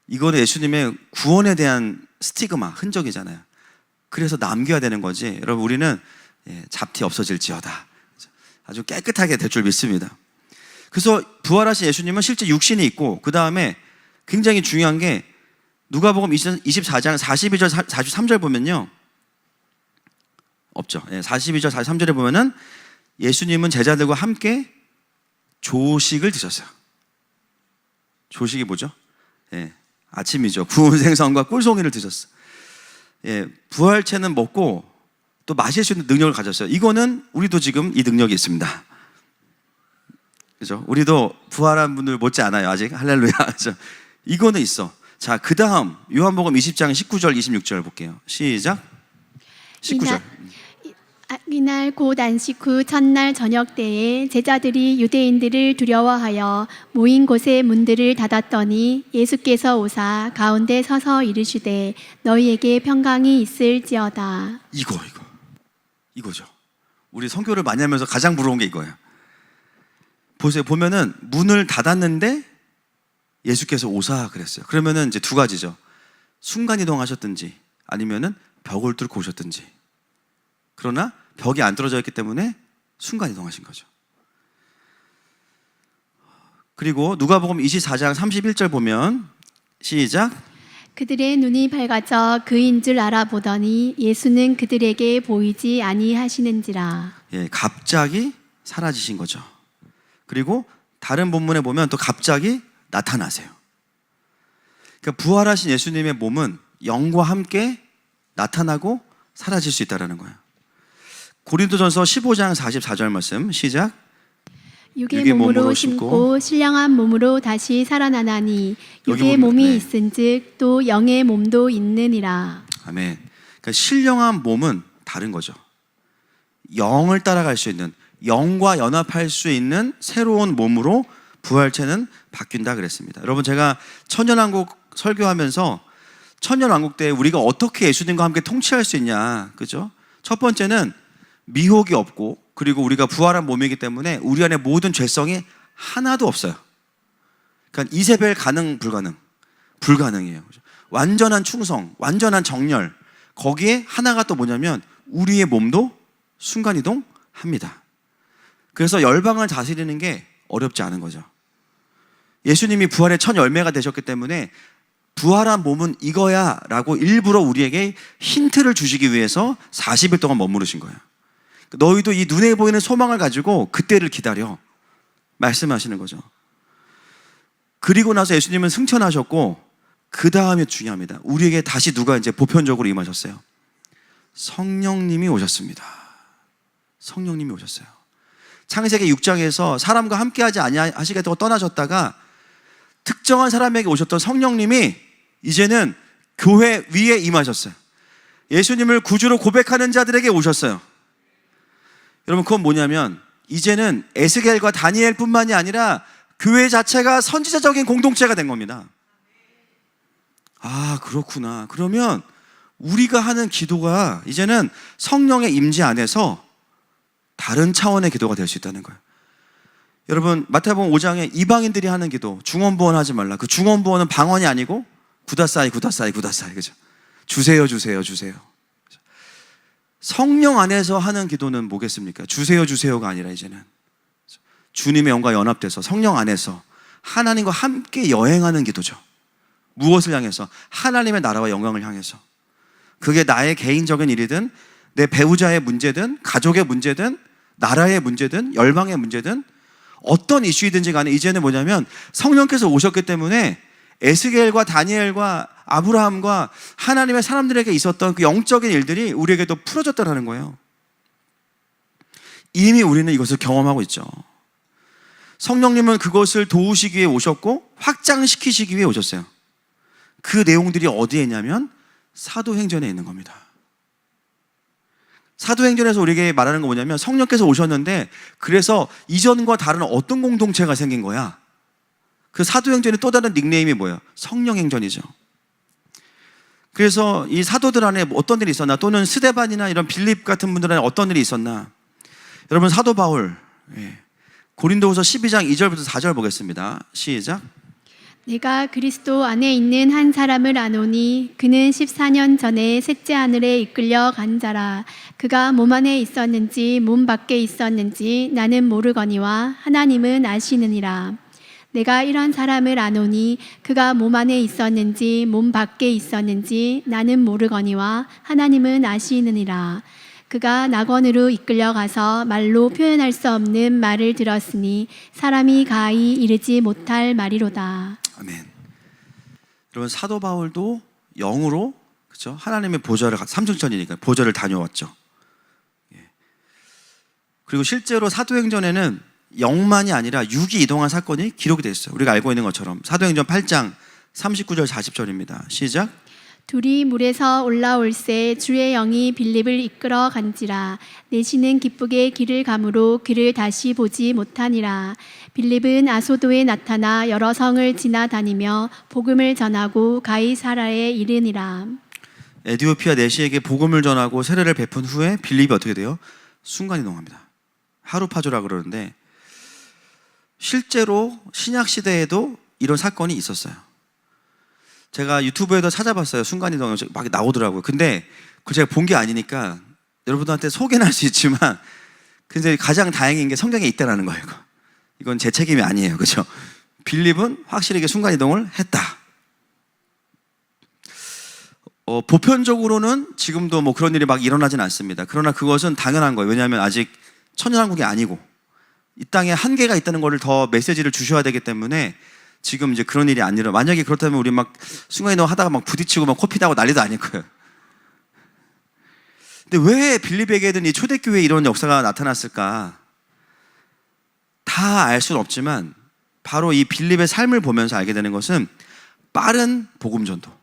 이거는 예수님의 구원에 대한 스티그마, 흔적이잖아요. 그래서 남겨야 되는 거지. 여러분, 우리는 잡티 없어질지어다. 아주 깨끗하게 될 줄 믿습니다. 그래서 부활하신 예수님은 실제 육신이 있고 그 다음에 굉장히 중요한 게 누가복음 24장 42절 43절 보면요. 없죠. 42절 43절에 보면은 예수님은 제자들과 함께 조식을 드셨어요. 조식이 뭐죠? 아침이죠. 구운 생선과 꿀송이를 드셨어요. 부활체는 먹고 또 마실 수 있는 능력을 가졌어요. 이거는 우리도 지금 이 능력이 있습니다. 그죠? 우리도 부활한 분들 못지 않아요. 아직. 할렐루야. 그죠? 이거는 있어. 자, 그 다음 요한복음 20장 19절 26절 볼게요. 시작. 19절. 이날 곧 안식 후 첫날 저녁 때에 제자들이 유대인들을 두려워하여 모인 곳의 문들을 닫았더니 예수께서 오사 가운데 서서 이르시되 너희에게 평강이 있을지어다. 이거죠. 우리 선교를 많이 하면서 가장 부러운 게 이거예요. 보세요. 보면은 문을 닫았는데 예수께서 오사 그랬어요. 그러면은 이제 두 가지죠. 순간 이동하셨든지 아니면은 벽을 뚫고 오셨든지. 그러나 벽이 안 뚫어져 있기 때문에 순간 이동하신 거죠. 그리고 누가복음 24장 31절 보면 시작. 그들의 눈이 밝아져 그인 줄 알아보더니 예수는 그들에게 보이지 아니하시는지라. 예, 갑자기 사라지신 거죠. 그리고 다른 본문에 보면 또 갑자기 나타나세요. 그러니까 부활하신 예수님의 몸은 영과 함께 나타나고 사라질 수 있다는 거예요. 고린도전서 15장 44절 말씀 시작. 육의 몸으로 심고 신령한 몸으로 다시 살아나나니 육의 몸이 있은즉 또 영의 몸도 있느니라. 아멘. 그러니까 신령한 몸은 다른 거죠. 영을 따라갈 수 있는, 영과 연합할 수 있는 새로운 몸으로 부활체는 바뀐다 그랬습니다. 여러분, 제가 천년왕국 설교하면서 천년왕국 때 우리가 어떻게 예수님과 함께 통치할 수 있냐, 그죠? 첫 번째는 미혹이 없고, 그리고 우리가 부활한 몸이기 때문에 우리 안에 모든 죄성이 하나도 없어요. 그러니까 이세벨 가능 불가능이에요. 완전한 충성, 완전한 정열, 거기에 하나가 또 뭐냐면 우리의 몸도 순간이동합니다. 그래서 열방을 다스리는 게 어렵지 않은 거죠. 예수님이 부활의 첫 열매가 되셨기 때문에 부활한 몸은 이거야 라고 일부러 우리에게 힌트를 주시기 위해서 40일 동안 머무르신 거예요. 너희도 이 눈에 보이는 소망을 가지고 그때를 기다려 말씀하시는 거죠. 그리고 나서 예수님은 승천하셨고, 그 다음에 중요합니다. 우리에게 다시 누가 이제 보편적으로 임하셨어요? 성령님이 오셨습니다. 성령님이 오셨어요. 창세기 6장에서 사람과 함께하지 아니하시겠다고 떠나셨다가 특정한 사람에게 오셨던 성령님이 이제는 교회 위에 임하셨어요. 예수님을 구주로 고백하는 자들에게 오셨어요. 여러분, 그건 뭐냐면 이제는 에스겔과 다니엘 뿐만이 아니라 교회 자체가 선지자적인 공동체가 된 겁니다. 아, 그렇구나. 그러면 우리가 하는 기도가 이제는 성령의 임재 안에서 다른 차원의 기도가 될 수 있다는 거예요. 여러분, 마태복음 5장에 이방인들이 하는 기도, 중언부언 하지 말라. 그 중언부언은 방언이 아니고 구다사이, 그죠? 주세요. 성령 안에서 하는 기도는 뭐겠습니까? 주세요가 아니라 이제는 주님의 영과 연합돼서 성령 안에서 하나님과 함께 여행하는 기도죠. 무엇을 향해서? 하나님의 나라와 영광을 향해서. 그게 나의 개인적인 일이든 내 배우자의 문제든 가족의 문제든 나라의 문제든 열방의 문제든 어떤 이슈이든지 간에 이제는 뭐냐면 성령께서 오셨기 때문에 에스겔과 다니엘과 아브라함과 하나님의 사람들에게 있었던 그 영적인 일들이 우리에게도 풀어졌다는 거예요. 이미 우리는 이것을 경험하고 있죠. 성령님은 그것을 도우시기 위해 오셨고 확장시키시기 위해 오셨어요. 그 내용들이 어디에 있냐면 사도행전에 있는 겁니다. 사도행전에서 우리에게 말하는 건 뭐냐면 성령께서 오셨는데 그래서 이전과 다른 어떤 공동체가 생긴 거야. 그 사도행전의 또 다른 닉네임이 뭐예요? 성령행전이죠. 그래서 이 사도들 안에 어떤 일이 있었나, 또는 스데반이나 이런 빌립 같은 분들 안에 어떤 일이 있었나. 여러분, 사도 바울, 고린도후서 12장 2절부터 4절 보겠습니다. 시작. 내가 그리스도 안에 있는 한 사람을 아노니 그는 14년 전에 셋째 하늘에 이끌려 간 자라. 그가 몸 안에 있었는지 몸 밖에 있었는지 나는 모르거니와 하나님은 아시느니라. 내가 이런 사람을 아노니 그가 몸 안에 있었는지 몸 밖에 있었는지 나는 모르거니와 하나님은 아시느니라. 그가 낙원으로 이끌려가서 말로 표현할 수 없는 말을 들었으니 사람이 가히 이르지 못할 말이로다. 아멘. 여러분, 사도 바울도 영으로, 그렇죠? 하나님의 보좌를, 삼중천이니까 보좌를 다녀왔죠. 그리고 실제로 사도행전에는 영만이 아니라 육이 이동한 사건이 기록이 되어 있어요. 우리가 알고 있는 것처럼 사도행전 8장 39절 40절입니다. 시작. 둘이 물에서 올라올새 주의 영이 빌립을 이끌어 간지라. 내시는 기쁘게 길을 가므로 그를 다시 보지 못하니라. 빌립은 아소도에 나타나 여러 성을 지나다니며 복음을 전하고 가이사라에 이르니라. 에디오피아 내시에게 복음을 전하고 세례를 베푼 후에 빌립이 어떻게 돼요? 순간이동합니다. 하루파조라 그러는데, 실제로 신약 시대에도 이런 사건이 있었어요. 제가 유튜브에도 찾아봤어요. 순간이동 막 나오더라고요. 근데 그걸 제가 본 게 아니니까 여러분들한테 소개는 할 수 있지만, 근데 가장 다행인 게 성경에 있다라는 거예요. 이건 제 책임이 아니에요. 그죠? 빌립은 확실하게 순간이동을 했다. 보편적으로는 지금도 뭐 그런 일이 막 일어나진 않습니다. 그러나 그것은 당연한 거예요. 왜냐하면 아직 천연왕국이 아니고 이 땅에 한계가 있다는 것을 더 메시지를 주셔야 되기 때문에 지금 이제 그런 일이 안 일어나. 만약에 그렇다면 우리 막 순간이동 하다가 막 부딪히고 막 코피 나고 난리도 아닐 거예요. 근데 왜 빌립에게는 이 초대교회에 이런 역사가 나타났을까? 다 알 수는 없지만 바로 이 빌립의 삶을 보면서 알게 되는 것은 빠른 복음 전도.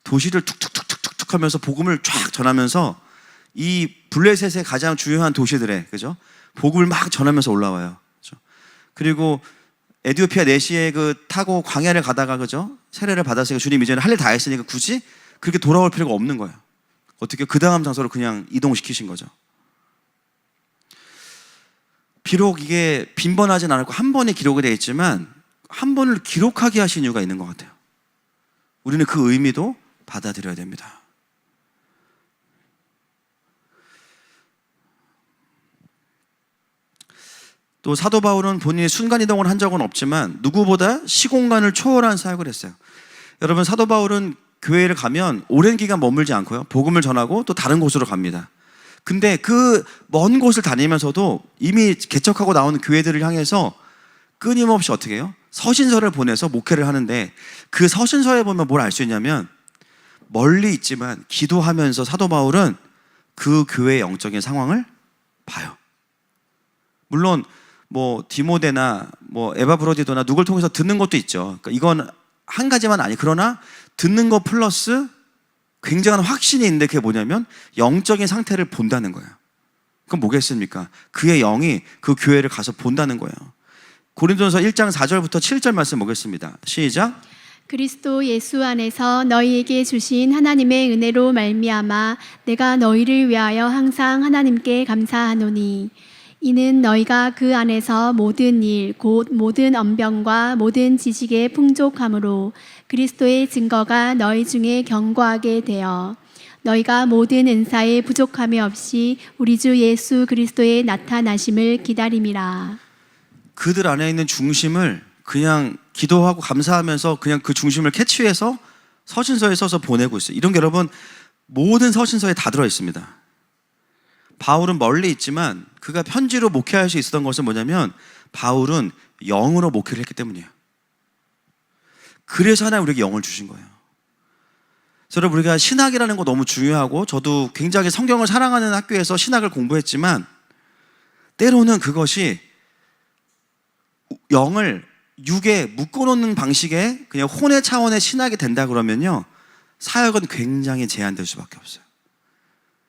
도시를 툭툭툭툭툭 하면서 복음을 쫙 전하면서 이 블레셋의 가장 주요한 도시들에, 그죠? 복음을 막 전하면서 올라와요. 그죠? 그리고 에티오피아 내시에 그 타고 광야를 가다가, 그죠? 세례를 받았으니까 주님 이제는 할 일 다 했으니까 굳이 그렇게 돌아올 필요가 없는 거예요. 어떻게 그 다음 장소로 그냥 이동시키신 거죠. 비록 이게 빈번하진 않았고 한 번에 기록이 되어 있지만 한 번을 기록하게 하신 이유가 있는 것 같아요. 우리는 그 의미도 받아들여야 됩니다. 또 사도 바울은 본인이 순간이동을 한 적은 없지만 누구보다 시공간을 초월한 사역을 했어요. 여러분, 사도 바울은 교회를 가면 오랜 기간 머물지 않고요, 복음을 전하고 또 다른 곳으로 갑니다. 근데 그 먼 곳을 다니면서도 이미 개척하고 나오는 교회들을 향해서 끊임없이 어떻게 해요? 서신서를 보내서 목회를 하는데, 그 서신서에 보면 뭘 알 수 있냐면 멀리 있지만 기도하면서 사도 바울은 그 교회의 영적인 상황을 봐요. 물론 뭐 디모데나 뭐 에바브로디도나 누굴 통해서 듣는 것도 있죠. 그러니까 이건 한 가지만 아니, 그러나 듣는 것 플러스 굉장한 확신이 있는데 그게 뭐냐면 영적인 상태를 본다는 거예요. 그럼 뭐겠습니까? 그의 영이 그 교회를 가서 본다는 거예요. 고린도전서 1장 4절부터 7절 말씀 보겠습니다. 시작. 그리스도 예수 안에서 너희에게 주신 하나님의 은혜로 말미암아 내가 너희를 위하여 항상 하나님께 감사하노니, 이는 너희가 그 안에서 모든 일 곧 모든 언변과 모든 지식의 풍족함으로 그리스도의 증거가 너희 중에 견고하게 되어 너희가 모든 은사에 부족함이 없이 우리 주 예수 그리스도의 나타나심을 기다림이라. 그들 안에 있는 중심을 그냥 기도하고 감사하면서 그냥 그 중심을 캐치해서 서신서에 써서 보내고 있어요. 이런 게 여러분 모든 서신서에 다 들어있습니다. 바울은 멀리 있지만 그가 편지로 목회할 수 있었던 것은 뭐냐면 바울은 영으로 목회를 했기 때문이에요. 그래서 하나님 우리에게 영을 주신 거예요. 그래서 여러분, 우리가 신학이라는 거 너무 중요하고 저도 굉장히 성경을 사랑하는 학교에서 신학을 공부했지만 때로는 그것이 영을 육에 묶어놓는 방식의 그냥 혼의 차원의 신학이 된다 그러면요, 사역은 굉장히 제한될 수밖에 없어요.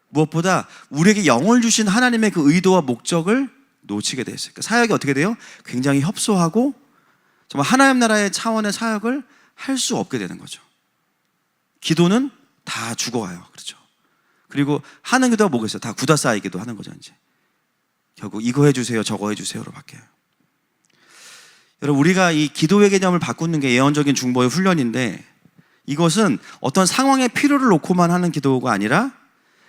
무엇보다 우리에게 영을 주신 하나님의 그 의도와 목적을 놓치게 돼 있어요. 그러니까 사역이 어떻게 돼요? 굉장히 협소하고 정말 하나님 나라의 차원의 사역을 할 수 없게 되는 거죠. 기도는 다 죽어가요. 그렇죠. 그리고 하는 기도가 뭐겠어요? 다 굳어 쌓이기도 하는 거죠. 이제 결국 이거 해주세요, 저거 해주세요로 바뀌어요. 여러분, 우리가 이 기도의 개념을 바꾸는 게 예언적인 중보의 훈련인데, 이것은 어떤 상황의 필요를 놓고만 하는 기도가 아니라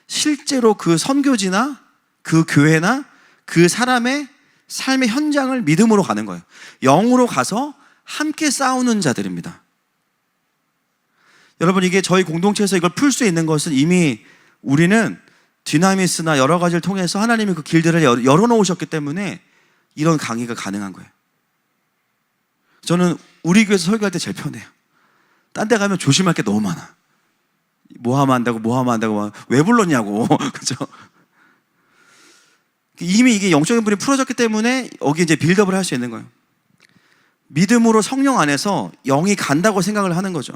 실제로 그 선교지나 그 교회나 그 사람의 삶의 현장을 믿음으로 가는 거예요. 영으로 가서 함께 싸우는 자들입니다. 여러분, 이게 저희 공동체에서 이걸 풀 수 있는 것은 이미 우리는 디나미스나 여러 가지를 통해서 하나님이 그 길들을 열어놓으셨기 때문에 이런 강의가 가능한 거예요. 저는 우리 교회에서 설교할 때 제일 편해요. 딴 데 가면 조심할 게 너무 많아. 뭐 하면 한다고 왜 불렀냐고. 그죠? 이미 이게 영적인 분이 풀어졌기 때문에 여기 이제 빌드업을 할 수 있는 거예요. 믿음으로 성령 안에서 영이 간다고 생각을 하는 거죠.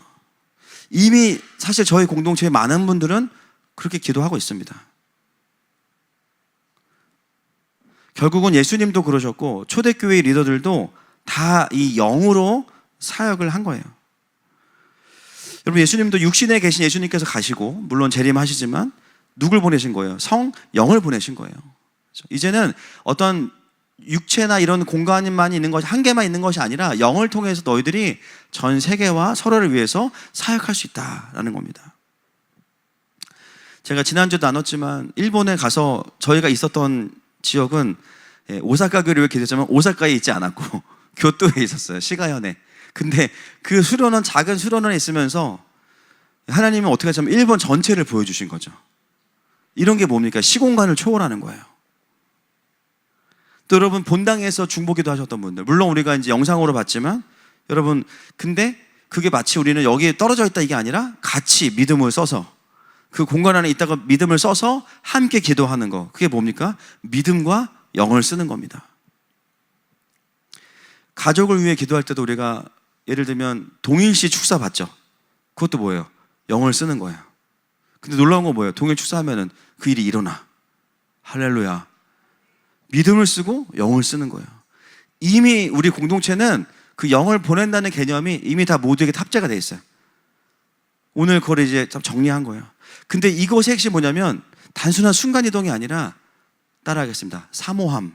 이미 사실 저희 공동체의 많은 분들은 그렇게 기도하고 있습니다. 결국은 예수님도 그러셨고 초대교회 리더들도 다 이 영으로 사역을 한 거예요. 여러분, 예수님도 육신에 계신 예수님께서 가시고 물론 재림하시지만 누굴 보내신 거예요? 성령을 보내신 거예요. 이제는 어떤 육체나 이런 공간만 있는 것이, 한계만 있는 것이 아니라 영을 통해서 너희들이 전 세계와 서로를 위해서 사역할 수 있다라는 겁니다. 제가 지난주도 나눴지만 일본에 가서 저희가 있었던 지역은 오사카 교류에 계셨지만 오사카에 있지 않았고 교토에 있었어요. 시가현에. 근데 그 수련원, 작은 수련원에 있으면서 하나님은 어떻게 하냐면 일본 전체를 보여주신 거죠. 이런 게 뭡니까? 시공간을 초월하는 거예요. 또 여러분 본당에서 중보기도 하셨던 분들, 물론 우리가 이제 영상으로 봤지만 여러분, 근데 그게 마치 우리는 여기에 떨어져 있다 이게 아니라 같이 믿음을 써서 그 공간 안에 있다가 믿음을 써서 함께 기도하는 거, 그게 뭡니까? 믿음과 영을 쓰는 겁니다. 가족을 위해 기도할 때도 우리가 예를 들면 동일시 축사 받죠. 그것도 뭐예요? 영을 쓰는 거예요. 근데 놀라운 건 뭐예요? 동일 축사하면은 그 일이 일어나. 할렐루야. 믿음을 쓰고 영을 쓰는 거예요. 이미 우리 공동체는 그 영을 보낸다는 개념이 이미 다 모두에게 탑재가 돼 있어요. 오늘 그걸 이제 정리한 거예요. 근데 이것의 핵심이 뭐냐면 단순한 순간이동이 아니라, 따라하겠습니다, 사모함.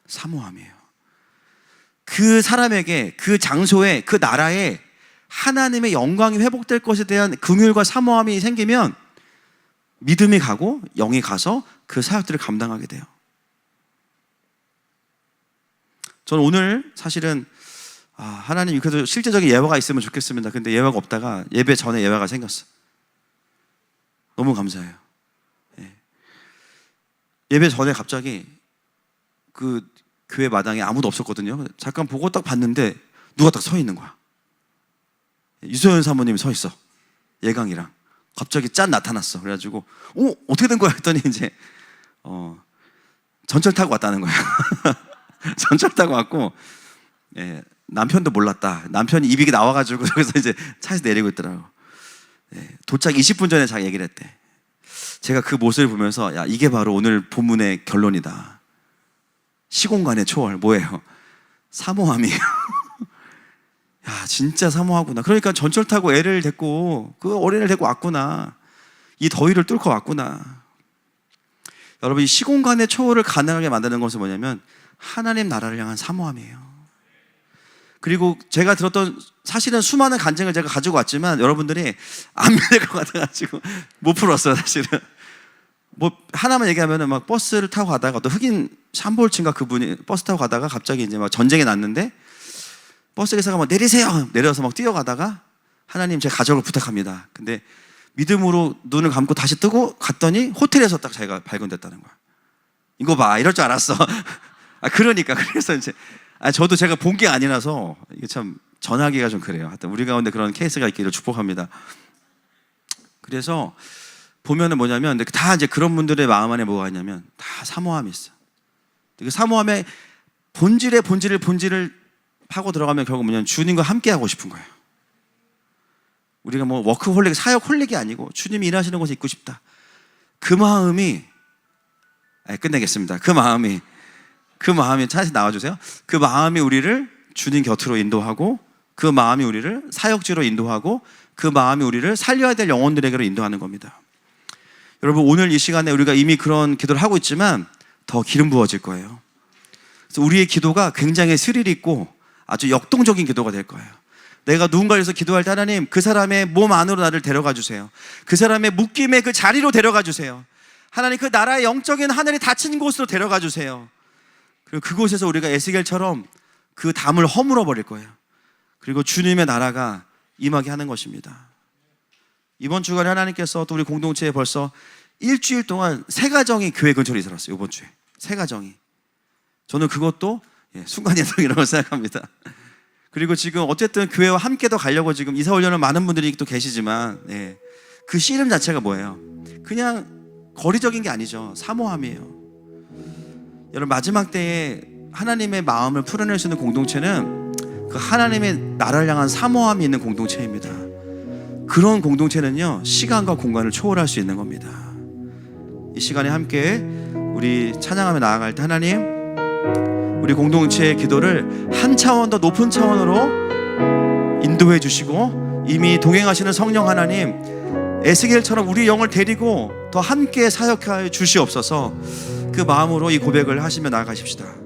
사모함이에요. 그 사람에게, 그 장소에, 그 나라에 하나님의 영광이 회복될 것에 대한 긍휼과 사모함이 생기면 믿음이 가고 영이 가서 그 사역들을 감당하게 돼요. 저는 오늘 사실은 하나님 그래도 실제적인 예화가 있으면 좋겠습니다. 근데 예화가 없다가 예배 전에 예화가 생겼어. 너무 감사해요. 예배 전에 갑자기 그 교회 마당에 아무도 없었거든요. 잠깐 보고 딱 봤는데 누가 딱 서 있는 거야. 유소연 사모님이 서 있어. 예강이랑. 갑자기 짠 나타났어. 그래가지고 어떻게 된 거야 했더니 이제 전철 타고 왔다는 거야. 전철 타고 왔고, 남편도 몰랐다. 남편이 입이 나와가지고 그래서 이제 차에서 내리고 있더라고. 도착 20분 전에 자기 얘기를 했대. 제가 그 모습을 보면서 야, 이게 바로 오늘 본문의 결론이다. 시공간의 초월. 뭐예요? 사모함이에요. 야, 진짜 사모하구나. 그러니까 전철 타고 애를 데리고, 그 어린애를 데리고 왔구나. 이 더위를 뚫고 왔구나. 여러분, 이 시공간의 초월을 가능하게 만드는 것은 뭐냐면 하나님 나라를 향한 사모함이에요. 그리고 제가 들었던, 사실은 수많은 간증을 제가 가지고 왔지만 여러분들이 안 믿을 것 같아가지고 못 풀었어요. 사실은 뭐 하나만 얘기하면은 막 버스를 타고 가다가 또 흑인 샴볼츠인가 그분이 버스 타고 가다가 갑자기 이제 막 전쟁이 났는데 버스 기사가 막 내리세요, 내려서 막 뛰어가다가 하나님 제 가족을 부탁합니다. 근데 믿음으로 눈을 감고 다시 뜨고 갔더니 호텔에서 딱 자기가 발견됐다는 거야. 이거 봐, 이럴 줄 알았어. 그러니까 그래서 이제 저도 제가 본 게 아니라서 이게 참 전하기가 좀 그래요. 하여튼 우리 가운데 그런 케이스가 있기를 축복합니다. 그래서 보면은 뭐냐면 다 이제 그런 분들의 마음 안에 뭐가 있냐면 다 사모함이 있어. 그 사모함의 본질을 파고 들어가면 결국 뭐냐면 주님과 함께 하고 싶은 거예요. 우리가 뭐 워크홀릭, 사역홀릭이 아니고 주님이 일하시는 곳에 있고 싶다. 그 마음이, 끝내겠습니다. 그 마음이 차에서 나와주세요. 그 마음이 우리를 주님 곁으로 인도하고, 그 마음이 우리를 사역지로 인도하고, 그 마음이 우리를 살려야 될 영혼들에게로 인도하는 겁니다. 여러분, 오늘 이 시간에 우리가 이미 그런 기도를 하고 있지만 더 기름 부어질 거예요. 그래서 우리의 기도가 굉장히 스릴 있고 아주 역동적인 기도가 될 거예요. 내가 누군가를 위해서 기도할 때 하나님, 그 사람의 몸 안으로 나를 데려가 주세요. 그 사람의 묶임의 그 자리로 데려가 주세요. 하나님, 그 나라의 영적인 하늘이 닫힌 곳으로 데려가 주세요. 그리고 그곳에서 우리가 에스겔처럼 그 담을 허물어 버릴 거예요. 그리고 주님의 나라가 임하게 하는 것입니다. 이번 주간에 하나님께서 또 우리 공동체에 벌써 일주일 동안 3가정이 교회 근처로 이사 왔어요. 이번 주에 3가정이. 저는 그것도 순간이동이라고 생각합니다. 그리고 지금 어쨌든 교회와 함께 더 가려고 지금 이사 오려는 많은 분들이 또 계시지만, 그 씨름 자체가 뭐예요? 그냥 거리적인 게 아니죠. 사모함이에요. 여러분, 마지막 때에 하나님의 마음을 풀어낼 수 있는 공동체는 그 하나님의 나라를 향한 사모함이 있는 공동체입니다. 그런 공동체는요, 시간과 공간을 초월할 수 있는 겁니다. 이 시간에 함께 우리 찬양하며 나아갈 때 하나님, 우리 공동체의 기도를 한 차원 더 높은 차원으로 인도해 주시고, 이미 동행하시는 성령 하나님, 에스겔처럼 우리 영을 데리고 더 함께 사역하여 주시옵소서. 그 마음으로 이 고백을 하시며 나아가십시다.